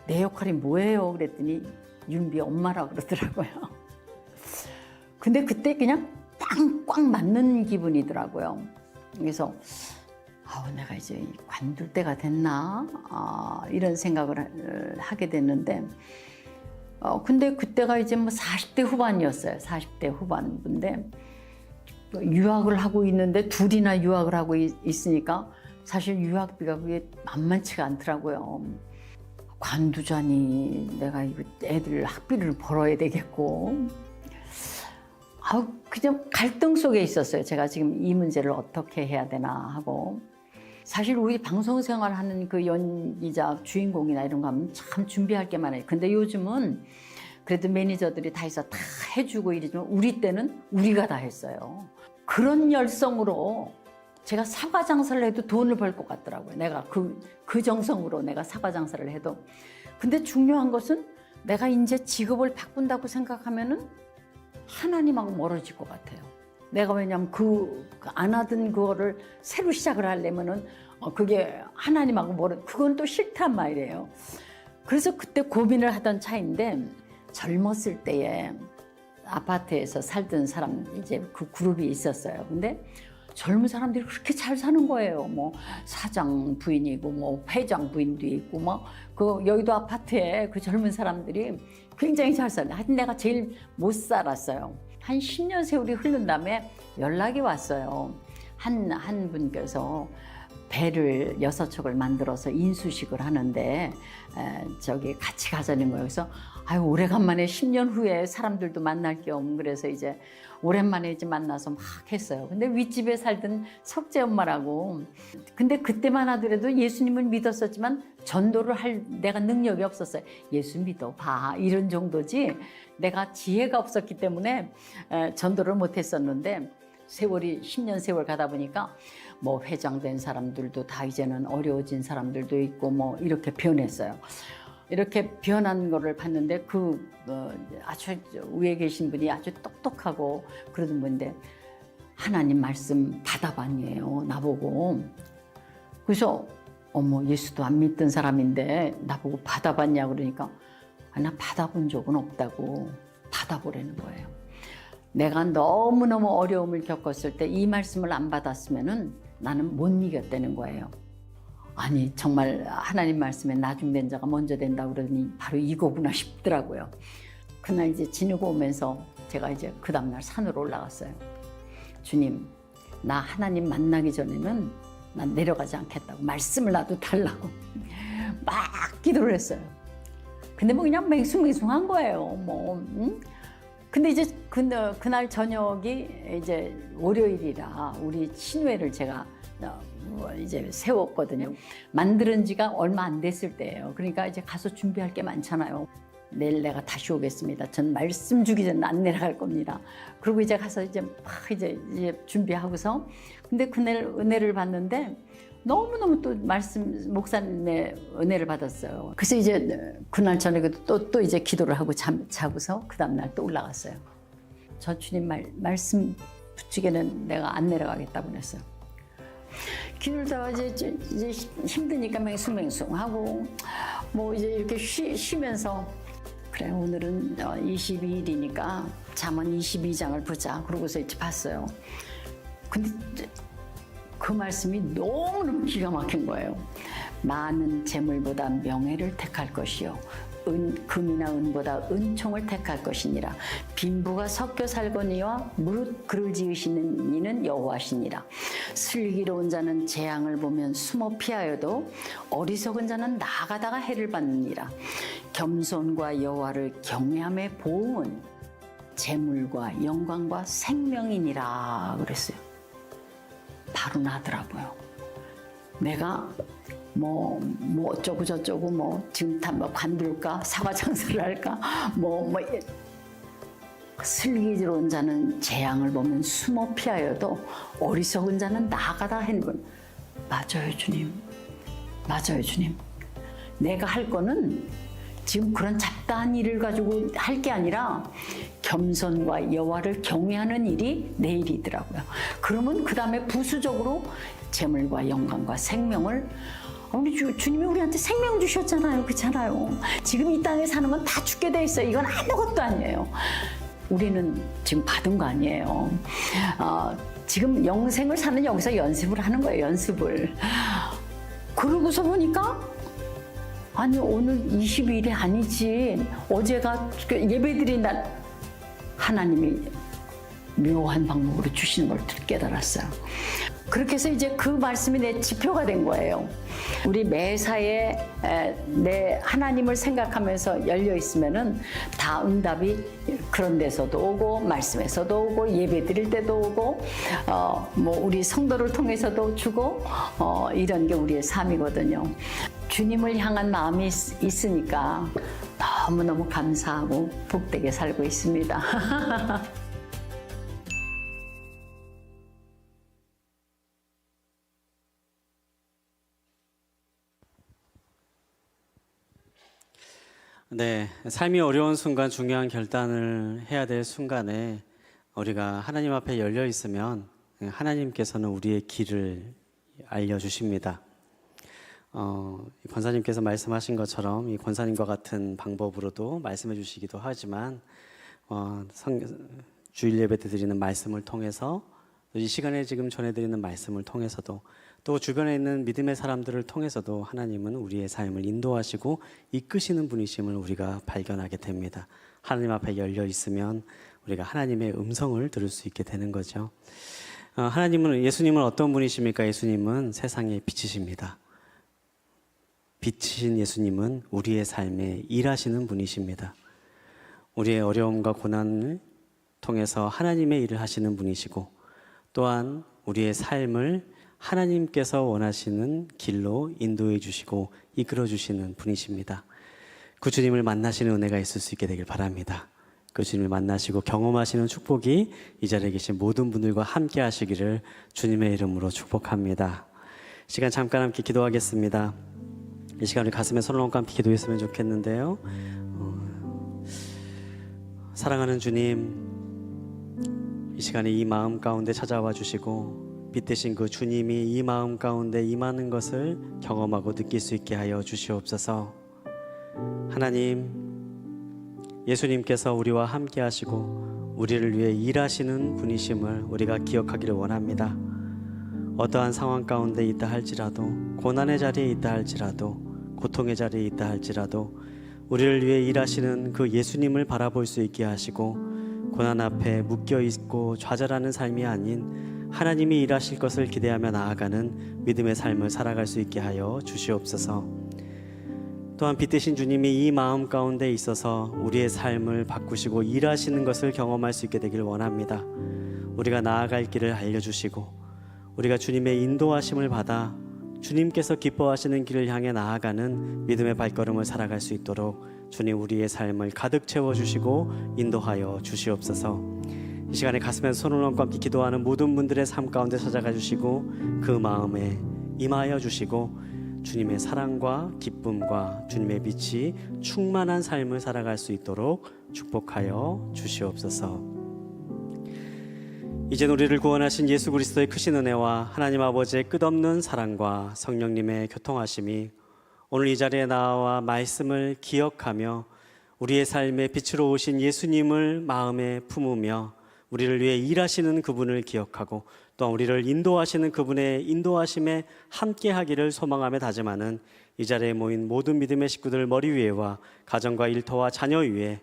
내 역할이 뭐예요? 그랬더니 윤비 엄마라고 그러더라고요. 근데 그때 그냥 꽉 맞는 기분이더라고요. 그래서 내가 이제 관둘 때가 됐나? 이런 생각을 하게 됐는데 근데 그때가 이제 뭐 40대 후반이었어요. 40대 후반인데 유학을 하고 있는데 둘이나 유학을 하고 있으니까 사실 유학비가 그게 만만치가 않더라고요. 관두자니 내가 이거 애들 학비를 벌어야 되겠고 그냥 갈등 속에 있었어요. 제가 지금 이 문제를 어떻게 해야 되나 하고. 사실 우리 방송 생활하는 그 연기자 주인공이나 이런 거 하면 참 준비할 게 많아요. 근데 요즘은 그래도 매니저들이 다 해서 다 해주고 이러지만 우리 때는 우리가 다 했어요. 그런 열성으로 제가 사과 장사를 해도 돈을 벌 것 같더라고요. 내가 그 정성으로 내가 사과 장사를 해도. 근데 중요한 것은 내가 이제 직업을 바꾼다고 생각하면은 하나님하고 멀어질 것 같아요. 내가 왜냐면 안 하던 그거를 새로 시작을 하려면은 그게 하나님하고 그건 또 싫단 말이에요. 그래서 그때 고민을 하던 차인데 젊었을 때에 아파트에서 살던 사람 이제 그 그룹이 있었어요. 근데 젊은 사람들이 그렇게 잘 사는 거예요. 뭐 사장 부인이고 뭐 회장 부인도 있고 뭐 그 여의도 아파트에 그 젊은 사람들이 굉장히 잘 살아요. 하여튼 내가 제일 못 살았어요. 한 10년 세월이 흐른 다음에 연락이 왔어요. 한 분께서 배를 6척을 만들어서 인수식을 하는데 저기 같이 가자는 거예요. 그래서 오래간만에 10년 후에 사람들도 만날 겸 그래서 이제 오랜만에 이제 만나서 막 했어요. 근데 윗집에 살던 석재 엄마라고. 근데 그때만 하더라도 예수님을 믿었었지만 전도를 할 내가 능력이 없었어요. 예수 믿어봐 이런 정도지 내가 지혜가 없었기 때문에 전도를 못했었는데 세월이 10년 세월 가다 보니까 뭐 회장된 사람들도 다 이제는 어려워진 사람들도 있고 뭐 이렇게 변했어요. 이렇게 변한 거를 봤는데 아주 위에 계신 분이 아주 똑똑하고 그러던 분인데 하나님 말씀 받아봤니에요. 나보고. 그래서 예수도 안 믿던 사람인데 나보고 받아봤냐 그러니까 나 받아본 적은 없다고 받아보라는 거예요. 내가 너무너무 어려움을 겪었을 때 이 말씀을 안 받았으면은 나는 못 이겼다는 거예요. 아니 정말 하나님 말씀에 나중된 자가 먼저 된다고 그러더니 바로 이거구나 싶더라고요. 그날 이제 지내고 오면서 제가 이제 그 다음날 산으로 올라갔어요. 주님, 나 하나님 만나기 전에는 난 내려가지 않겠다고 말씀을 나도 달라고 막 기도를 했어요. 근데 뭐 그냥 맹숭맹숭한 거예요. 근데 이제 그날 저녁이 이제 월요일이라 우리 친회를 제가 이제 세웠거든요. 만드는 지가 얼마 안 됐을 때예요. 그러니까 이제 가서 준비할 게 많잖아요. 내일 내가 다시 오겠습니다. 전 말씀 주기 전에 안 내려갈 겁니다. 그리고 이제 가서 이제 막 이제 준비하고서 근데 그날 은혜를 받는데 너무너무 또 목사님의 은혜를 받았어요. 그래서 이제 그날 저녁에 또 이제 기도를 하고 자고서 그 다음날 또 올라갔어요. 저 주님 말씀 붙이게는 내가 안 내려가겠다고 그랬어요. 기도를 다가 이제 힘드니까 맹숭맹숭하고 뭐 이제 이렇게 쉬면서 그래 오늘은 22일이니까 잠언 22장을 보자. 그러고서 이제 봤어요. 근데 그 말씀이 너무너무 기가 막힌 거예요. 많은 재물보다 명예를 택할 것이요 금이나 은보다 은총을 택할 것이니라. 빈부가 섞여 살거니와 무릇 그를 지으시는 이는 여호와시니라. 슬기로운 자는 재앙을 보면 숨어 피하여도 어리석은 자는 나아가다가 해를 받느니라. 겸손과 여호와를 경외함의 보응은 재물과 영광과 생명이니라 그랬어요. 바로 나더라고요. 내가 뭐 어쩌고 저쩌고 지금 다 관둘까 사과 장사를 할까 슬기로운 자는 재앙을 보면 숨어 피하여도 어리석은 자는 나가다 했는. 맞아요 주님, 맞아요 주님. 내가 할 거는 지금 그런 잡다한 일을 가지고 할 게 아니라 겸손과 여호와를 경외하는 일이 내 일이더라고요. 그러면 그 다음에 부수적으로 재물과 영광과 생명을 우리 주님이 우리한테 생명 주셨잖아요. 그렇잖아요. 지금 이 땅에 사는 건 다 죽게 돼 있어요. 이건 아무것도 아니에요. 우리는 지금 받은 거 아니에요. 지금 영생을 사는 여기서 연습을 하는 거예요. 연습을. 그러고서 보니까 아니 오늘 20일이 아니지. 어제가 예배드린 날 하나님이 묘한 방법으로 주시는 걸 깨달았어요. 그렇게 해서 이제 그 말씀이 내 지표가 된 거예요. 우리 매사에 내 하나님을 생각하면서 열려 있으면은 다 응답이 그런 데서도 오고 말씀에서도 오고 예배 드릴 때도 오고 우리 성도를 통해서도 주고 이런 게 우리의 삶이거든요. 주님을 향한 마음이 있으니까 너무너무 감사하고 복되게 살고 있습니다. 네, 삶이 어려운 순간, 중요한 결단을 해야 될 순간에 우리가 하나님 앞에 열려 있으면 하나님께서는 우리의 길을 알려주십니다. 권사님께서 말씀하신 것처럼 이 권사님과 같은 방법으로도 말씀해 주시기도 하지만 주일 예배 때 드리는 말씀을 통해서 이 시간에 지금 전해드리는 말씀을 통해서도 또 주변에 있는 믿음의 사람들을 통해서도 하나님은 우리의 삶을 인도하시고 이끄시는 분이심을 우리가 발견하게 됩니다. 하나님 앞에 열려 있으면 우리가 하나님의 음성을 들을 수 있게 되는 거죠. 예수님은 어떤 분이십니까? 예수님은 세상의 빛이십니다. 빛이신 예수님은 우리의 삶에 일하시는 분이십니다. 우리의 어려움과 고난을 통해서 하나님의 일을 하시는 분이시고 또한 우리의 삶을 하나님께서 원하시는 길로 인도해 주시고 이끌어 주시는 분이십니다. 그 주님을 만나시는 은혜가 있을 수 있게 되길 바랍니다. 그 주님을 만나시고 경험하시는 축복이 이 자리에 계신 모든 분들과 함께 하시기를 주님의 이름으로 축복합니다. 시간 잠깐 함께 기도하겠습니다. 이 시간을 가슴에 손을 얹고 함께 기도했으면 좋겠는데요. 사랑하는 주님, 이 시간에 이 마음 가운데 찾아와 주시고 빛 대신 그 주님이 이 마음 가운데 임하는 것을 경험하고 느낄 수 있게 하여 주시옵소서. 하나님, 예수님께서 우리와 함께 하시고 우리를 위해 일하시는 분이심을 우리가 기억하기를 원합니다. 어떠한 상황 가운데 있다 할지라도, 고난의 자리에 있다 할지라도, 고통의 자리에 있다 할지라도 우리를 위해 일하시는 그 예수님을 바라볼 수 있게 하시고 고난 앞에 묶여 있고 좌절하는 삶이 아닌 하나님이 일하실 것을 기대하며 나아가는 믿음의 삶을 살아갈 수 있게 하여 주시옵소서. 또한 빛 대신 주님이 이 마음 가운데 있어서 우리의 삶을 바꾸시고 일하시는 것을 경험할 수 있게 되길 원합니다. 우리가 나아갈 길을 알려주시고 우리가 주님의 인도하심을 받아 주님께서 기뻐하시는 길을 향해 나아가는 믿음의 발걸음을 살아갈 수 있도록 주님 우리의 삶을 가득 채워주시고 인도하여 주시옵소서. 이 시간에 가슴에서 손을 얹고 함께 기도하는 모든 분들의 삶 가운데 찾아가 주시고 그 마음에 임하여 주시고 주님의 사랑과 기쁨과 주님의 빛이 충만한 삶을 살아갈 수 있도록 축복하여 주시옵소서. 이제 우리를 구원하신 예수 그리스도의 크신 은혜와 하나님 아버지의 끝없는 사랑과 성령님의 교통하심이 오늘 이 자리에 나와 말씀을 기억하며 우리의 삶의 빛으로 오신 예수님을 마음에 품으며 우리를 위해 일하시는 그분을 기억하고 또한 우리를 인도하시는 그분의 인도하심에 함께하기를 소망하며 다짐하는 이 자리에 모인 모든 믿음의 식구들 머리 위에와 가정과 일터와 자녀 위에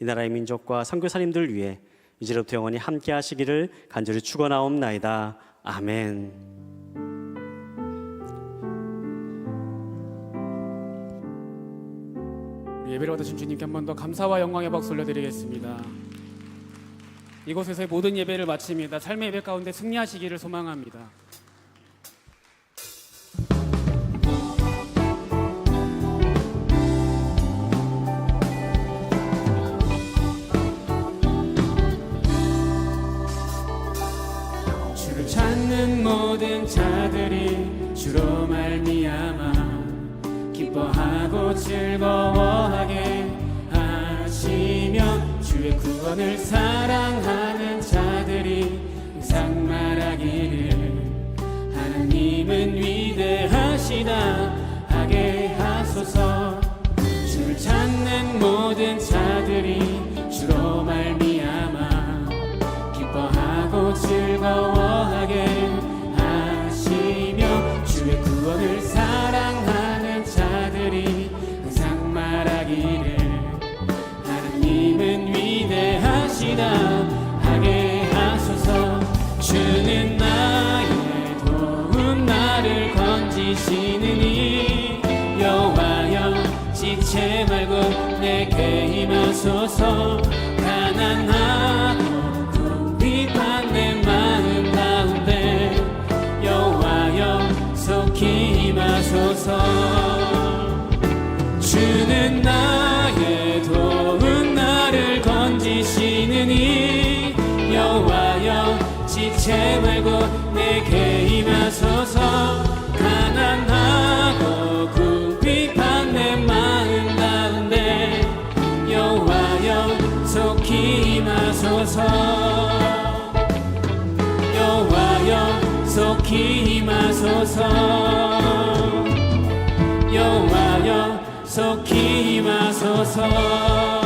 이 나라의 민족과 선교사님들 위해 이제로부터 영원히 함께하시기를 간절히 축원하옵나이다. 아멘. 예배를 받으신 주님께 한 번 더 감사와 영광의 박수 올려드리겠습니다. 이곳에서의 모든 예배를 마칩니다. 삶의 예배 가운데 승리하시기를 소망합니다. 주를 찾는 모든 자들이 주로 말미암아 기뻐하고 즐거워하게 하시며 주의 구원을 사랑하는 자들이 항상 말하기를 하나님은 위대하시다 하게 하소서. 주를 찾는 모든 자들이 주로 말미암아 기뻐하고 즐거워하게 하시며 주의 구원을 사랑하는 자들이 항상 말하기를 하나님은 위대하시다 하게 하소서. 주는 나의 도움 나를 건지시느니 여호와여 지체 말고 내게 임하소서. 가난하고 궁핍한 내 마음 가운데 여호와여 속히 임하소서. 주는 나의 도움 나를 건지시느니 여호와여 지체 말고 내게 임하소서. 가난하고 궁핍한 내 마음 가운데 여호와여 속히 임하소서. 여호와여 속히 임하소서. 여호와여 속히 임하소서.